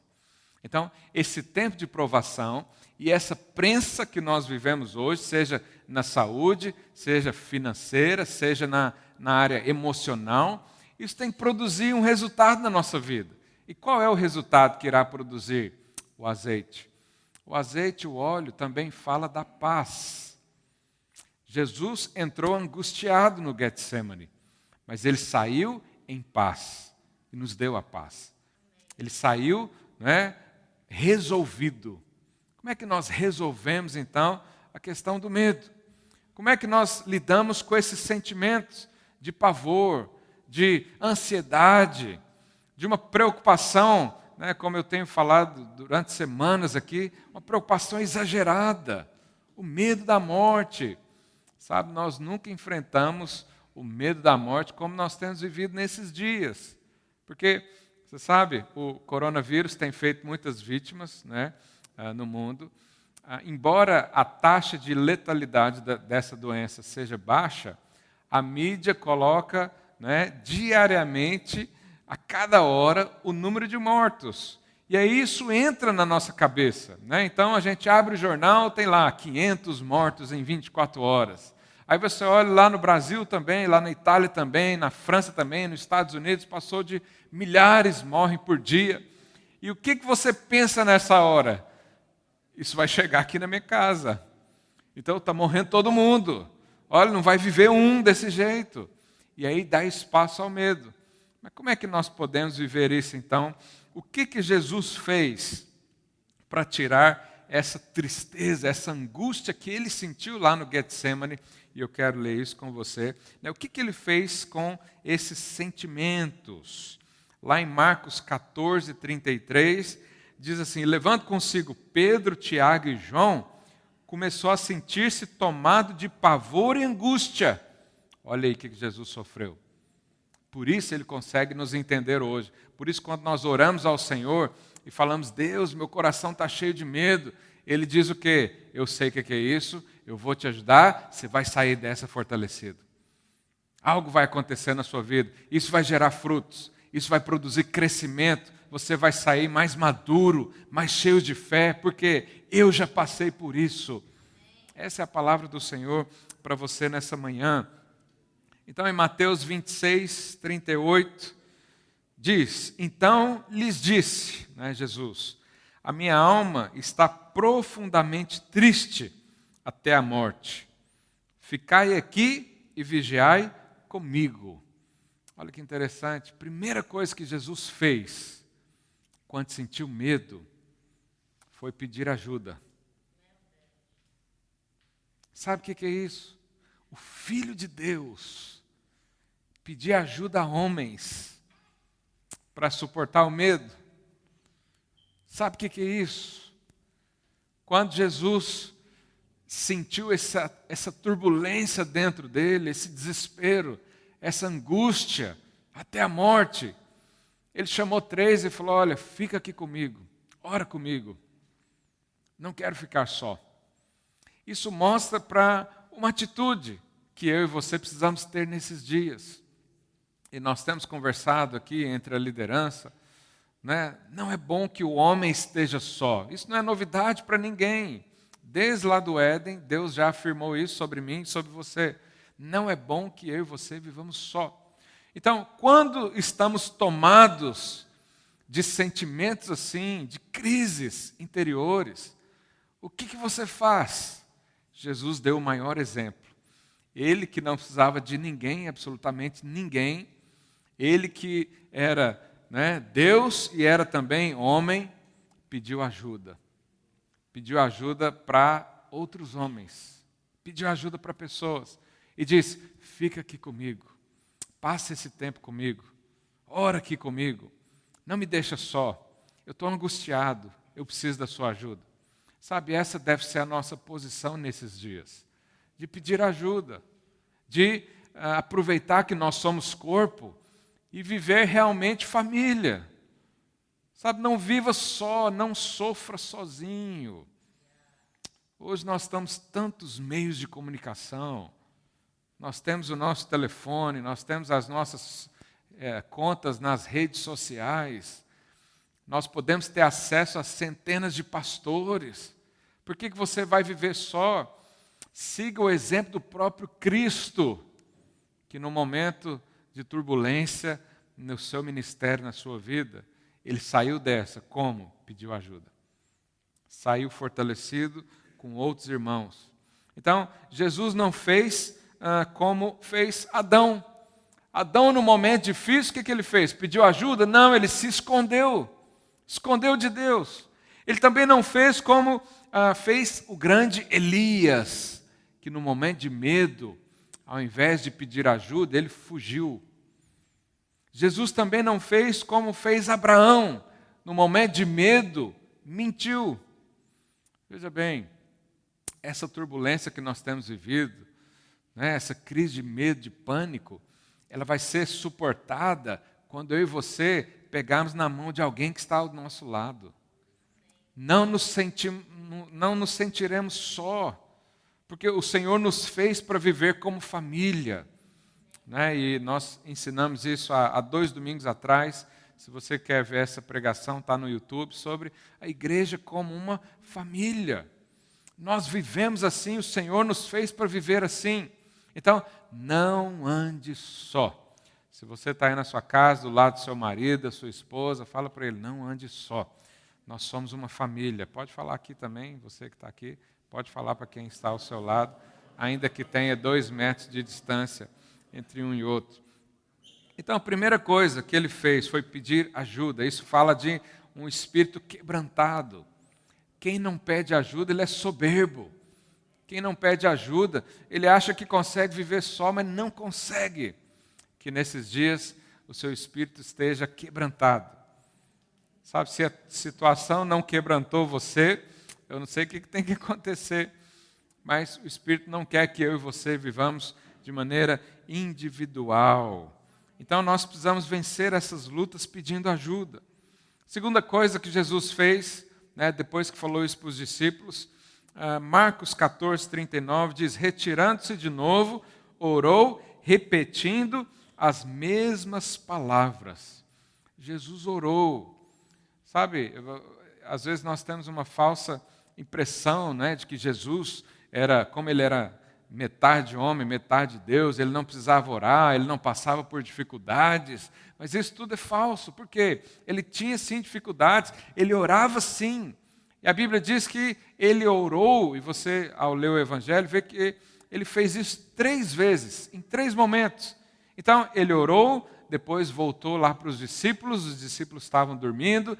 Então, esse tempo de provação e essa prensa que nós vivemos hoje, seja na saúde, seja financeira, seja na área emocional. Isso tem que produzir um resultado na nossa vida. E qual é o resultado que irá produzir? O azeite. O azeite, o óleo, também fala da paz. Jesus entrou angustiado no Getsemane, mas ele saiu em paz e nos deu a paz. Ele saiu, resolvido. Como é que nós resolvemos, então, a questão do medo? Como é que nós lidamos com esses sentimentos de pavor, de ansiedade, de uma preocupação, como eu tenho falado durante semanas aqui, uma preocupação exagerada, o medo da morte. Sabe, nós nunca enfrentamos o medo da morte como nós temos vivido nesses dias. Porque, você sabe, o coronavírus tem feito muitas vítimas no mundo. Embora a taxa de letalidade dessa doença seja baixa, a mídia coloca diariamente, a cada hora, o número de mortos. E aí isso entra na nossa cabeça. Então a gente abre o jornal, tem lá 500 mortos em 24 horas. Aí você olha lá no Brasil também, lá na Itália também, na França também, nos Estados Unidos, passou de milhares morrem por dia. E o que você pensa nessa hora? Isso vai chegar aqui na minha casa. Então está morrendo todo mundo. Olha, não vai viver um desse jeito. E aí dá espaço ao medo. Mas como é que nós podemos viver isso então? O que Jesus fez para tirar essa tristeza, essa angústia que ele sentiu lá no Getsemane? E eu quero ler isso com você. O que ele fez com esses sentimentos? Lá em Marcos 14, 33, diz assim: levando consigo Pedro, Tiago e João, começou a sentir-se tomado de pavor e angústia. Olha aí o que Jesus sofreu. Por isso ele consegue nos entender hoje. Por isso, quando nós oramos ao Senhor e falamos: Deus, meu coração está cheio de medo, Ele diz o quê? Eu sei o que é isso, eu vou te ajudar, você vai sair dessa fortalecido. Algo vai acontecer na sua vida, isso vai gerar frutos, isso vai produzir crescimento, você vai sair mais maduro, mais cheio de fé, porque eu já passei por isso. Essa é a palavra do Senhor para você nessa manhã. Então, em Mateus 26, 38, diz: então lhes disse, Jesus, a minha alma está profundamente triste até a morte. Ficai aqui e vigiai comigo. Olha que interessante. Primeira coisa que Jesus fez quando sentiu medo foi pedir ajuda. Sabe o que é isso? O Filho de Deus pedir ajuda a homens para suportar o medo. Sabe o que é isso? Quando Jesus sentiu essa turbulência dentro dele, esse desespero, essa angústia, até a morte, ele chamou 3 e falou: olha, fica aqui comigo, ora comigo, não quero ficar só. Isso mostra para uma atitude que eu e você precisamos ter nesses dias. E nós temos conversado aqui entre a liderança, não é bom que o homem esteja só. Isso não é novidade para ninguém. Desde lá do Éden, Deus já afirmou isso sobre mim e sobre você. Não é bom que eu e você vivamos só. Então, quando estamos tomados de sentimentos assim, de crises interiores, o que você faz? Jesus deu o maior exemplo. Ele que não precisava de ninguém, absolutamente ninguém, ele que era Deus e era também homem, pediu ajuda. Pediu ajuda para outros homens, pediu ajuda para pessoas e disse: fica aqui comigo, passa esse tempo comigo, ora aqui comigo, não me deixa só, eu estou angustiado, eu preciso da sua ajuda. Sabe, essa deve ser a nossa posição nesses dias, de pedir ajuda, de aproveitar que nós somos corpo e viver realmente família. Sabe, não viva só, não sofra sozinho. Hoje nós temos tantos meios de comunicação, nós temos o nosso telefone, nós temos as nossas contas nas redes sociais, nós podemos ter acesso a centenas de pastores. Por que você vai viver só? Siga o exemplo do próprio Cristo, que no momento de turbulência no seu ministério, na sua vida, ele saiu dessa. Como? Pediu ajuda. Saiu fortalecido com outros irmãos. Então, Jesus não fez como fez Adão. Adão, no momento difícil, o que ele fez? Pediu ajuda? Não, ele se escondeu. Escondeu de Deus. Ele também não fez como fez o grande Elias, que no momento de medo, ao invés de pedir ajuda, ele fugiu. Jesus também não fez como fez Abraão, no momento de medo, mentiu. Veja bem, essa turbulência que nós temos vivido, né, essa crise de medo, de pânico, ela vai ser suportada quando eu e você pegarmos na mão de alguém que está ao nosso lado. Não nos sentiremos só, porque o Senhor nos fez para viver como família. Né? E nós ensinamos isso há 2 domingos atrás. Se você quer ver essa pregação, está no YouTube, sobre a igreja como uma família. Nós vivemos assim, o Senhor nos fez para viver assim. Então, não ande só. Se você está aí na sua casa, do lado do seu marido, da sua esposa, fala para ele, não ande só. Nós somos uma família. Pode falar aqui também, você que está aqui, pode falar para quem está ao seu lado, ainda que tenha 2 metros de distância entre um e outro. Então, a primeira coisa que ele fez foi pedir ajuda. Isso fala de um espírito quebrantado. Quem não pede ajuda, ele é soberbo. Quem não pede ajuda, ele acha que consegue viver só, mas não consegue. Que nesses dias o seu espírito esteja quebrantado. Sabe, se a situação não quebrantou você, eu não sei o que tem que acontecer, mas o Espírito não quer que eu e você vivamos de maneira individual. Então nós precisamos vencer essas lutas pedindo ajuda. Segunda coisa que Jesus fez, né, depois que falou isso para os discípulos, Marcos 14, 39 diz, retirando-se de novo, orou, repetindo as mesmas palavras. Jesus orou. Sabe, às vezes nós temos uma falsa impressão, né, de que Jesus como ele era metade homem, metade Deus, ele não precisava orar, ele não passava por dificuldades, mas isso tudo é falso, porque ele tinha sim dificuldades, ele orava sim, e a Bíblia diz que ele orou, e você ao ler o Evangelho vê que ele fez isso 3 vezes, em 3 momentos. Então ele orou, depois voltou lá para os discípulos estavam dormindo,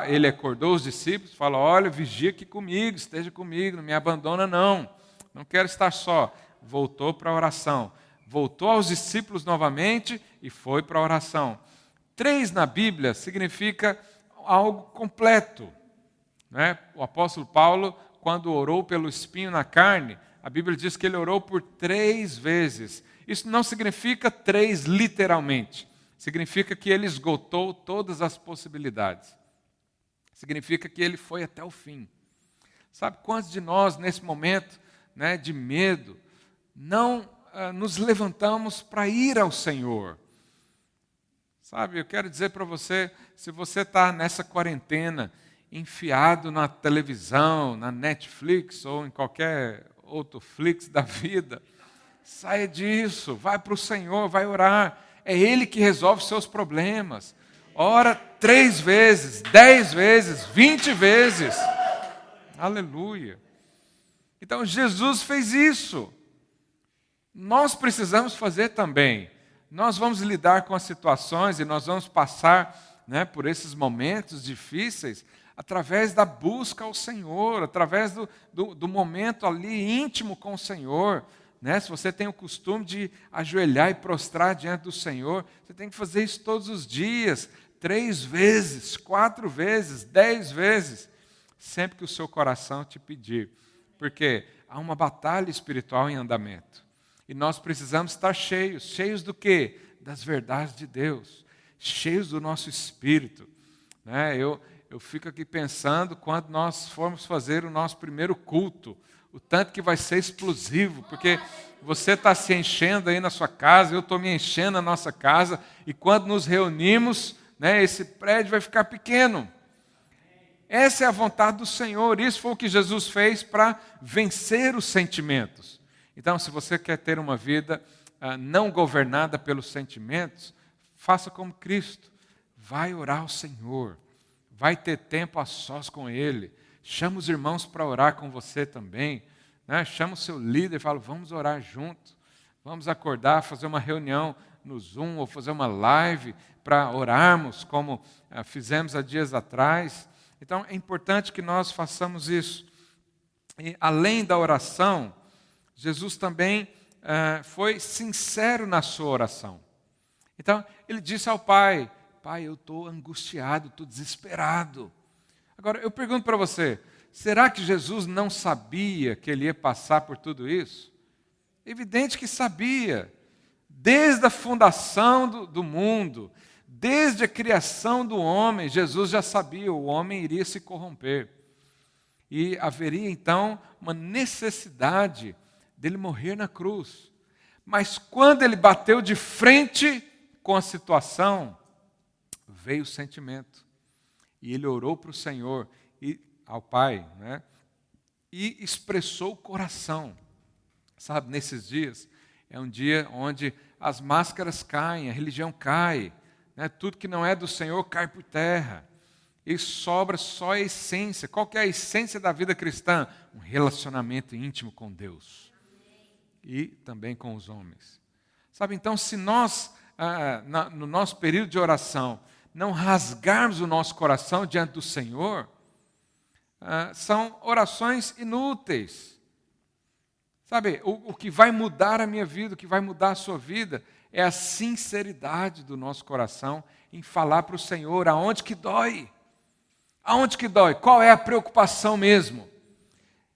ele acordou os discípulos, falou, olha, vigia aqui comigo, esteja comigo, não me abandona não quero estar só. Voltou para a oração, voltou aos discípulos novamente e foi para a oração. 3 na Bíblia significa algo completo. Né? O apóstolo Paulo, quando orou pelo espinho na carne, a Bíblia diz que ele orou por 3 vezes. Isso não significa 3 literalmente. Significa que ele esgotou todas as possibilidades. Significa que ele foi até o fim. Sabe quantos de nós, nesse momento, né, de medo, não nos levantamos para ir ao Senhor? Sabe, eu quero dizer para você, se você está nessa quarentena, enfiado na televisão, na Netflix ou em qualquer outro Flix da vida, saia disso, vai para o Senhor, vai orar. É Ele que resolve os seus problemas. Ora 3 vezes, 10 vezes, 20 vezes. Aleluia. Então Jesus fez isso. Nós precisamos fazer também. Nós vamos lidar com as situações e nós vamos passar, né, por esses momentos difíceis através da busca ao Senhor, através do momento ali íntimo com o Senhor. Né? Se você tem o costume de ajoelhar e prostrar diante do Senhor, você tem que fazer isso todos os dias, 3 vezes, 4 vezes, 10 vezes, sempre que o seu coração te pedir. Porque há uma batalha espiritual em andamento. E nós precisamos estar cheios do quê? Das verdades de Deus, cheios do nosso espírito. Né? Eu fico aqui pensando, quando nós formos fazer o nosso primeiro culto, o tanto que vai ser explosivo, porque você está se enchendo aí na sua casa, eu estou me enchendo na nossa casa, e quando nos reunimos, né, esse prédio vai ficar pequeno. Essa é a vontade do Senhor. Isso foi o que Jesus fez para vencer os sentimentos. Então, se você quer ter uma vida não governada pelos sentimentos, faça como Cristo. Vai orar ao Senhor. Vai ter tempo a sós com Ele. Chama os irmãos para orar com você também. Né? Chama o seu líder e fala, vamos orar junto. Vamos acordar, fazer uma reunião no Zoom ou fazer uma live para orarmos, como fizemos há dias atrás. Então, é importante que nós façamos isso. E, além da oração, Jesus também foi sincero na sua oração. Então, ele disse ao Pai, Pai, eu estou angustiado, estou desesperado. Agora, eu pergunto para você, será que Jesus não sabia que ele ia passar por tudo isso? Evidente que sabia. Desde a fundação do mundo, desde a criação do homem, Jesus já sabia, o homem iria se corromper. E haveria então uma necessidade dele morrer na cruz. Mas quando ele bateu de frente com a situação, veio o sentimento. E ele orou para o Senhor, e ao Pai, né? E expressou o coração. Sabe, nesses dias, é um dia onde as máscaras caem, a religião cai, né? Tudo que não é do Senhor cai por terra. E sobra só a essência. Qual que é a essência da vida cristã? Um relacionamento íntimo com Deus. E também com os homens. Sabe, então, se nós, no nosso período de oração, não rasgarmos o nosso coração diante do Senhor, são orações inúteis. Sabe, o que vai mudar a minha vida, o que vai mudar a sua vida, é a sinceridade do nosso coração em falar para o Senhor aonde que dói. Aonde que dói? Qual é a preocupação mesmo?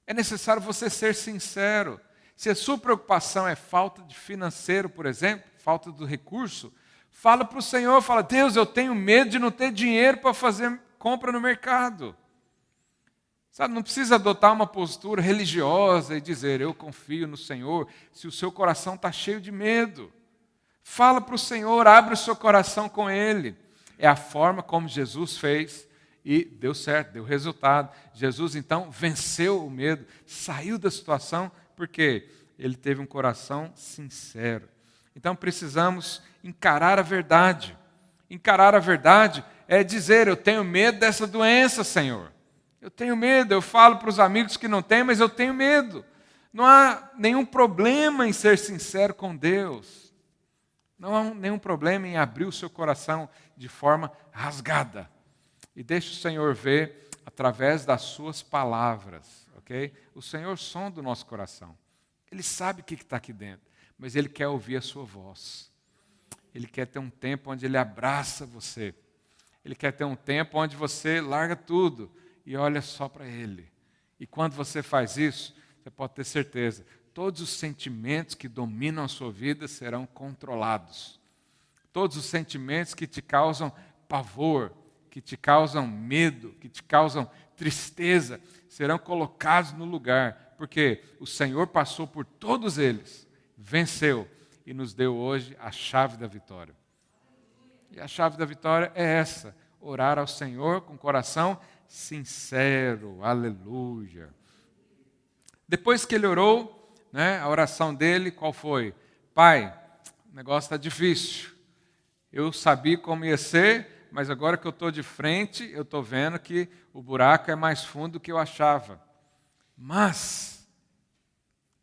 É necessário você ser sincero. Se a sua preocupação é falta de financeiro, por exemplo, falta do recurso, fala para o Senhor, fala, Deus, eu tenho medo de não ter dinheiro para fazer compra no mercado. Sabe, não precisa adotar uma postura religiosa e dizer, eu confio no Senhor, se o seu coração está cheio de medo. Fala para o Senhor, abre o seu coração com Ele. É a forma como Jesus fez e deu certo, deu resultado. Jesus, então, venceu o medo, saiu da situação, porque ele teve um coração sincero. Então, precisamos encarar a verdade. Encarar a verdade é dizer, eu tenho medo dessa doença, Senhor. Eu tenho medo, eu falo para os amigos que não têm, mas eu tenho medo. Não há nenhum problema em ser sincero com Deus. Não há nenhum problema em abrir o seu coração de forma rasgada. E deixe o Senhor ver através das suas palavras, ok? O Senhor sonda o nosso coração. Ele sabe o que está aqui dentro, mas Ele quer ouvir a sua voz. Ele quer ter um tempo onde Ele abraça você. Ele quer ter um tempo onde você larga tudo e olha só para Ele. E quando você faz isso, você pode ter certeza, todos os sentimentos que dominam a sua vida serão controlados. Todos os sentimentos que te causam pavor, que te causam medo, que te causam tristeza, serão colocados no lugar, porque o Senhor passou por todos eles, venceu e nos deu hoje a chave da vitória. E a chave da vitória é essa, orar ao Senhor com coração sincero, aleluia. Depois que ele orou, né, a oração dele, qual foi? Pai, o negócio está difícil. Eu sabia como ia ser, mas agora que eu estou de frente, eu estou vendo que o buraco é mais fundo do que eu achava. Mas,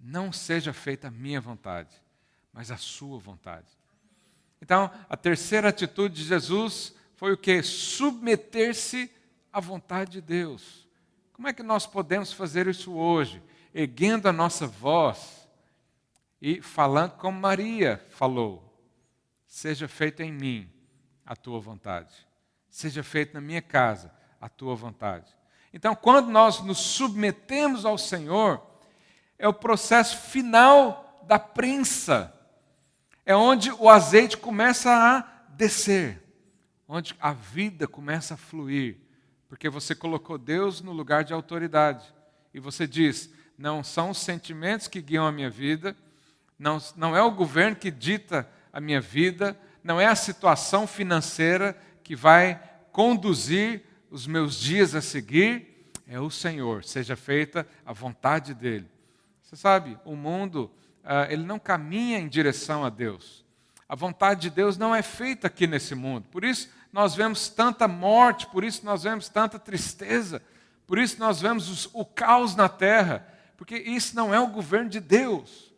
não seja feita a minha vontade, mas a sua vontade. Então, a terceira atitude de Jesus foi o quê? Submeter-se à vontade de Deus. Como é que nós podemos fazer isso hoje? Erguendo a nossa voz e falando como Maria falou. Seja feita em mim a tua vontade. Seja feita na minha casa a tua vontade. Então, quando nós nos submetemos ao Senhor, é o processo final da prensa. É onde o azeite começa a descer. Onde a vida começa a fluir. Porque você colocou Deus no lugar de autoridade. E você diz, não são os sentimentos que guiam a minha vida, não é o governo que dita a minha vida, não é a situação financeira que vai conduzir os meus dias a seguir é o Senhor, seja feita a vontade dEle. Você sabe, o mundo, ele não caminha em direção a Deus. A vontade de Deus não é feita aqui nesse mundo. Por isso nós vemos tanta morte, por isso nós vemos tanta tristeza, por isso nós vemos o caos na terra, porque isso não é o governo de Deus.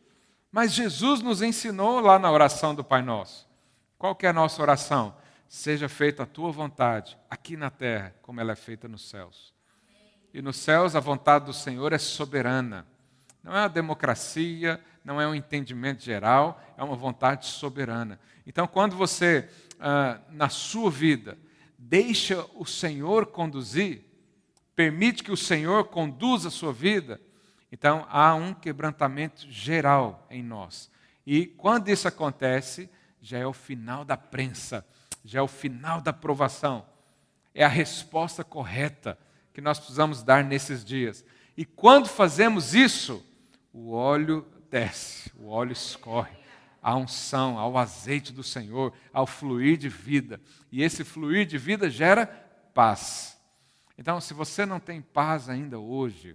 Mas Jesus nos ensinou lá na oração do Pai Nosso. Qual que é a nossa oração? Seja feita a tua vontade, aqui na terra, como ela é feita nos céus. E nos céus a vontade do Senhor é soberana. Não é uma democracia, não é um entendimento geral, é uma vontade soberana. Então, quando você, na sua vida, deixa o Senhor conduzir, permite que o Senhor conduza a sua vida, então há um quebrantamento geral em nós. E quando isso acontece, já é o final da prensa, já é o final da provação. É a resposta correta que nós precisamos dar nesses dias. E quando fazemos isso, o óleo desce, o óleo escorre, a unção, ao azeite do Senhor, ao fluir de vida. E esse fluir de vida gera paz. Então, se você não tem paz ainda hoje,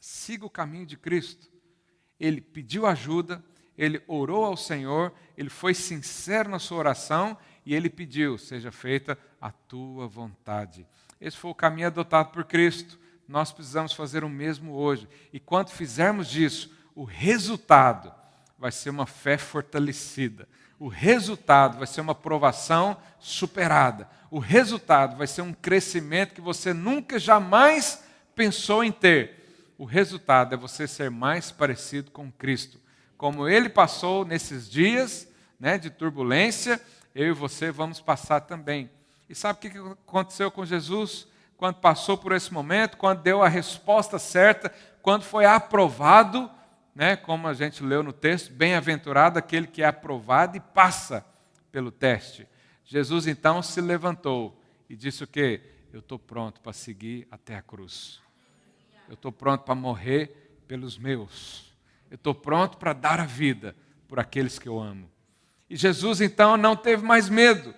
siga o caminho de Cristo. Ele pediu ajuda, ele orou ao Senhor, ele foi sincero na sua oração e ele pediu, seja feita a tua vontade. Esse foi o caminho adotado por Cristo. Nós precisamos fazer o mesmo hoje. E quando fizermos disso, o resultado vai ser uma fé fortalecida. O resultado vai ser uma provação superada. O resultado vai ser um crescimento que você nunca, jamais pensou em ter. O resultado é você ser mais parecido com Cristo. Como Ele passou nesses dias, de turbulência, eu e você vamos passar também. E sabe o que aconteceu com Jesus? Quando passou por esse momento, quando deu a resposta certa, quando foi aprovado, como a gente leu no texto, bem-aventurado aquele que é aprovado e passa pelo teste. Jesus então se levantou e disse o quê? Eu estou pronto para seguir até a cruz. Eu estou pronto para morrer pelos meus. Eu estou pronto para dar a vida por aqueles que eu amo. E Jesus então não teve mais medo.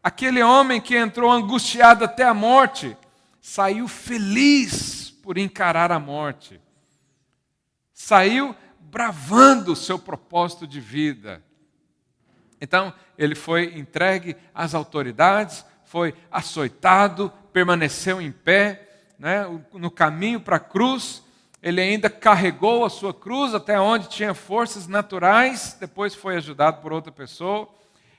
Aquele homem que entrou angustiado até a morte, saiu feliz por encarar a morte. Saiu bravando o seu propósito de vida. Então, ele foi entregue às autoridades, foi açoitado, permaneceu em pé, no caminho para a cruz. Ele ainda carregou a sua cruz até onde tinha forças naturais, depois foi ajudado por outra pessoa.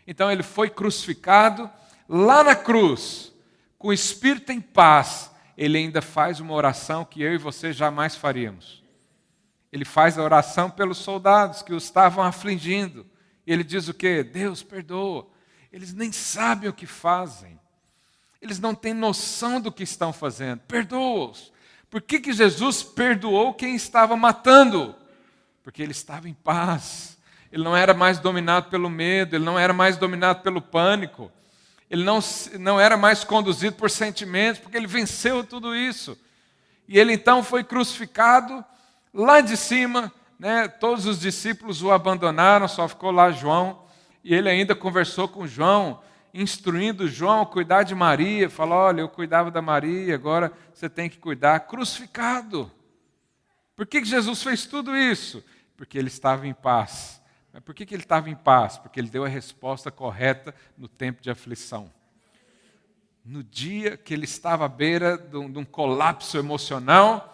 Então ele foi crucificado. Lá na cruz, com o espírito em paz, ele ainda faz uma oração que eu e você jamais faríamos. Ele faz a oração pelos soldados que o estavam afligindo. E ele diz o quê? Deus, perdoa. Eles nem sabem o que fazem. Eles não têm noção do que estão fazendo. Perdoa-os. Por que Jesus perdoou quem estava matando? Porque ele estava em paz. Ele não era mais dominado pelo medo, ele não era mais dominado pelo pânico. Ele não era mais conduzido por sentimentos, porque ele venceu tudo isso. E ele então foi crucificado lá de cima, todos os discípulos o abandonaram, só ficou lá João. E ele ainda conversou com João, instruindo João a cuidar de Maria. Falou, olha, eu cuidava da Maria, agora você tem que cuidar. Crucificado. Por que Jesus fez tudo isso? Porque ele estava em paz. Mas por que ele estava em paz? Porque ele deu a resposta correta no tempo de aflição. No dia que ele estava à beira de um colapso emocional,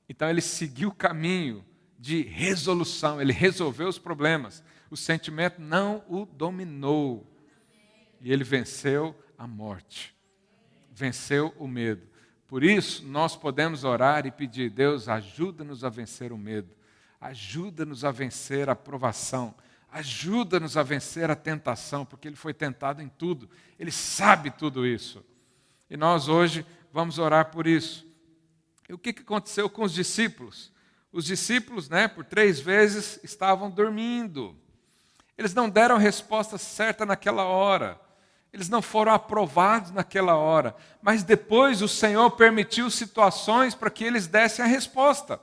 então ele seguiu o caminho de resolução, ele resolveu os problemas. O sentimento não o dominou. E ele venceu a morte, venceu o medo. Por isso, nós podemos orar e pedir, Deus, ajuda-nos a vencer o medo, ajuda-nos a vencer a provação, ajuda-nos a vencer a tentação, porque ele foi tentado em tudo, ele sabe tudo isso. E nós hoje vamos orar por isso. E o que aconteceu com os discípulos? Os discípulos, por 3 vezes, estavam dormindo. Eles não deram a resposta certa naquela hora. Eles não foram aprovados naquela hora. Mas depois o Senhor permitiu situações para que eles dessem a resposta.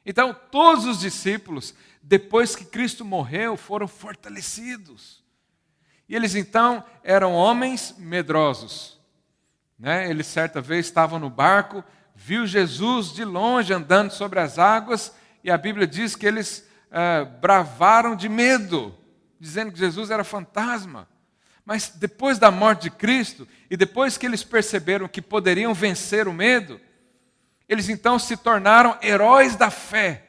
Então, todos os discípulos, depois que Cristo morreu, foram fortalecidos. E eles então eram homens medrosos. né? Eles certa vez estavam no barco, viu Jesus de longe andando sobre as águas, e a Bíblia diz que eles bravaram de medo, dizendo que Jesus era fantasma. Mas depois da morte de Cristo, e depois que eles perceberam que poderiam vencer o medo, eles então se tornaram heróis da fé,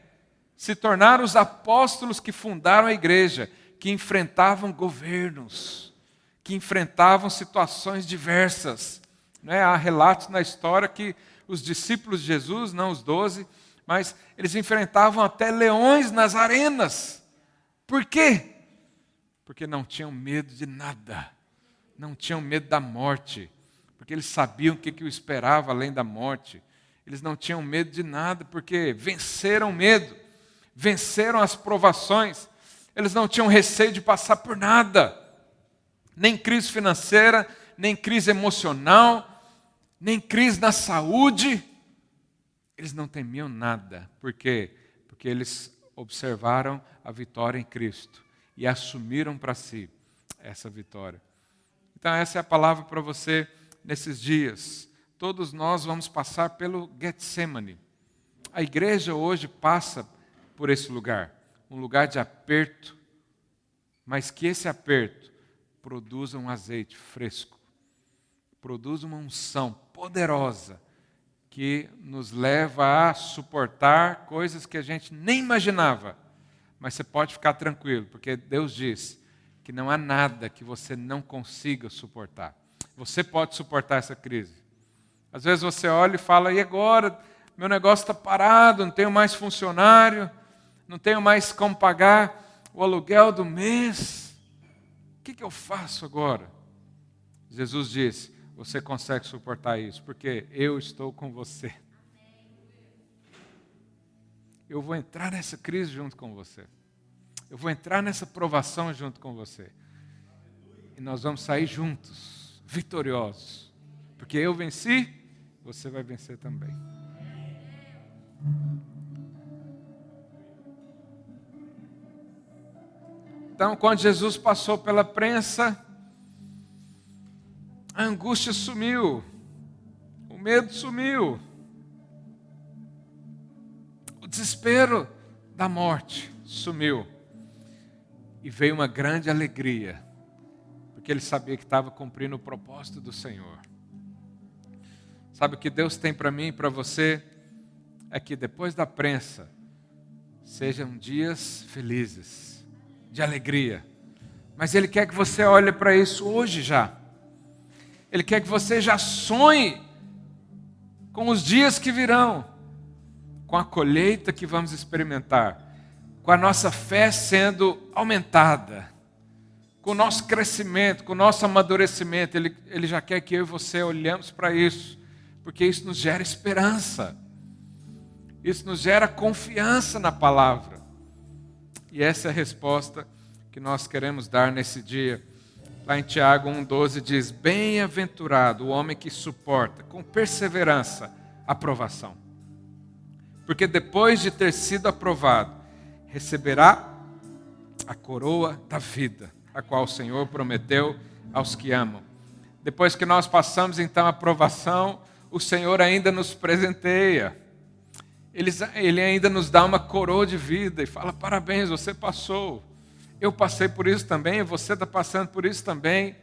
se tornaram os apóstolos que fundaram a igreja, que enfrentavam governos, que enfrentavam situações diversas. Né? Há relatos na história que os discípulos de Jesus, não os 12, mas eles enfrentavam até leões nas arenas. Por quê? Porque não tinham medo de nada, não tinham medo da morte, porque eles sabiam o que o esperava além da morte. Eles não tinham medo de nada, porque venceram o medo, venceram as provações. Eles não tinham receio de passar por nada, nem crise financeira, nem crise emocional, nem crise na saúde. Eles não temiam nada. Por quê? Porque eles observaram a vitória em Cristo e assumiram para si essa vitória. Então essa é a palavra para você nesses dias. Todos nós vamos passar pelo Getsemane. A igreja hoje passa por esse lugar, um lugar de aperto, mas que esse aperto produza um azeite fresco, produza uma unção poderosa que nos leva a suportar coisas que a gente nem imaginava. Mas você pode ficar tranquilo, porque Deus diz que não há nada que você não consiga suportar. Você pode suportar essa crise. Às vezes você olha e fala, e agora? Meu negócio está parado, não tenho mais funcionário, não tenho mais como pagar o aluguel do mês. O que eu faço agora? Jesus disse, você consegue suportar isso, porque eu estou com você. Eu vou entrar nessa crise junto com você. Eu vou entrar nessa provação junto com você. E nós vamos sair juntos, vitoriosos. Porque eu venci, você vai vencer também. Então, quando Jesus passou pela prensa, a angústia sumiu, o medo sumiu, o desespero da morte sumiu. E veio uma grande alegria, porque ele sabia que estava cumprindo o propósito do Senhor. Sabe o que Deus tem para mim e para você? É que depois da prensa, sejam dias felizes, de alegria. Mas Ele quer que você olhe para isso hoje já. Ele quer que você já sonhe com os dias que virão, com a colheita que vamos experimentar, com a nossa fé sendo aumentada, com o nosso crescimento, com o nosso amadurecimento. Ele já quer que eu e você olhemos para isso, porque isso nos gera esperança, isso nos gera confiança na palavra. E essa é a resposta que nós queremos dar nesse dia. Lá em Tiago 1,12 diz, bem-aventurado o homem que suporta com perseverança a provação, porque depois de ter sido aprovado, receberá a coroa da vida, a qual o Senhor prometeu aos que amam. Depois que nós passamos então a provação, o Senhor ainda nos presenteia. Ele ainda nos dá uma coroa de vida e fala, parabéns, você passou. Eu passei por isso também, você está passando por isso também.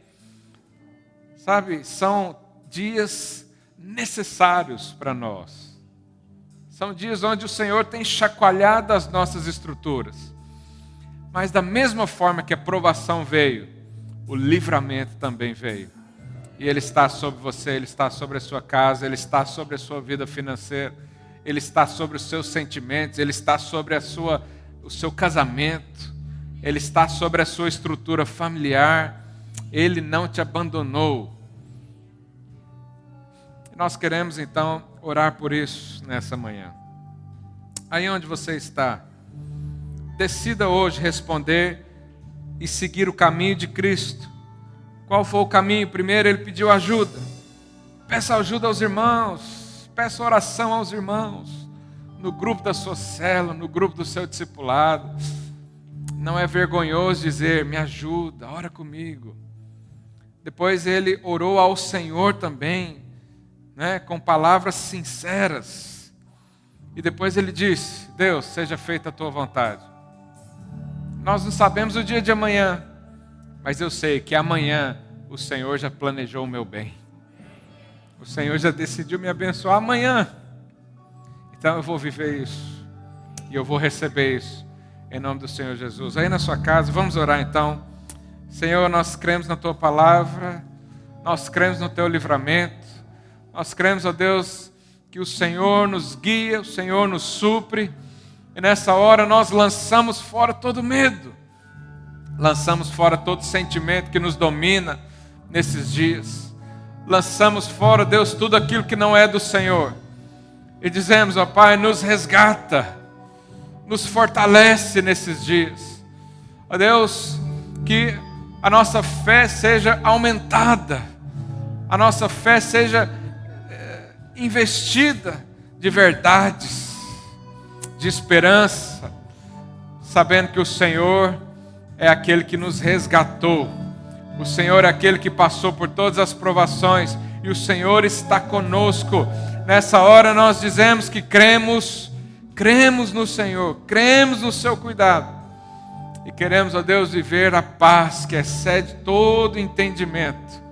Sabe, são dias necessários para nós. São dias onde o Senhor tem chacoalhado as nossas estruturas. Mas da mesma forma que a provação veio, o livramento também veio. E Ele está sobre você, Ele está sobre a sua casa, Ele está sobre a sua vida financeira, Ele está sobre os seus sentimentos, Ele está sobre o seu casamento, Ele está sobre a sua estrutura familiar. Ele não te abandonou. Nós queremos então orar por isso nessa manhã. Aí onde você está, decida hoje responder e seguir o caminho de Cristo. Qual foi o caminho? Primeiro ele pediu ajuda. Peça ajuda aos irmãos, peça oração aos irmãos, no grupo da sua célula, no grupo do seu discipulado. Não é vergonhoso dizer, me ajuda, ora comigo. Depois ele orou ao Senhor também, né, com palavras sinceras. E depois ele disse: Deus, seja feita a tua vontade. Nós não sabemos o dia de amanhã, mas eu sei que amanhã o Senhor já planejou o meu bem. O Senhor já decidiu me abençoar amanhã. Então eu vou viver isso. E eu vou receber isso. Em nome do Senhor Jesus. Aí na sua casa, vamos orar então. Senhor, nós cremos na tua palavra. Nós cremos no teu livramento. Nós cremos, ó Deus, que o Senhor nos guia, o Senhor nos supre. E nessa hora nós lançamos fora todo medo. Lançamos fora todo sentimento que nos domina nesses dias. Lançamos fora, Deus, tudo aquilo que não é do Senhor. E dizemos, ó Pai, nos resgata, nos fortalece nesses dias. Ó Deus, que a nossa fé seja aumentada, a nossa fé seja investida de verdades, de esperança, sabendo que o Senhor é aquele que nos resgatou. O Senhor é aquele que passou por todas as provações e o Senhor está conosco. Nessa hora nós dizemos que cremos no Senhor, cremos no seu cuidado e queremos, ó Deus, viver a paz que excede todo entendimento.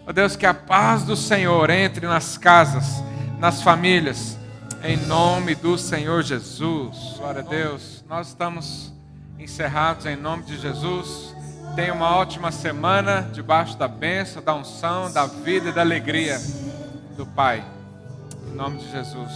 Ó Deus, que a paz do Senhor entre nas casas, nas famílias, em nome do Senhor Jesus. Glória a Deus. Nós estamos encerrados em nome de Jesus. Tenha uma ótima semana debaixo da bênção, da unção, da vida e da alegria do Pai. Em nome de Jesus.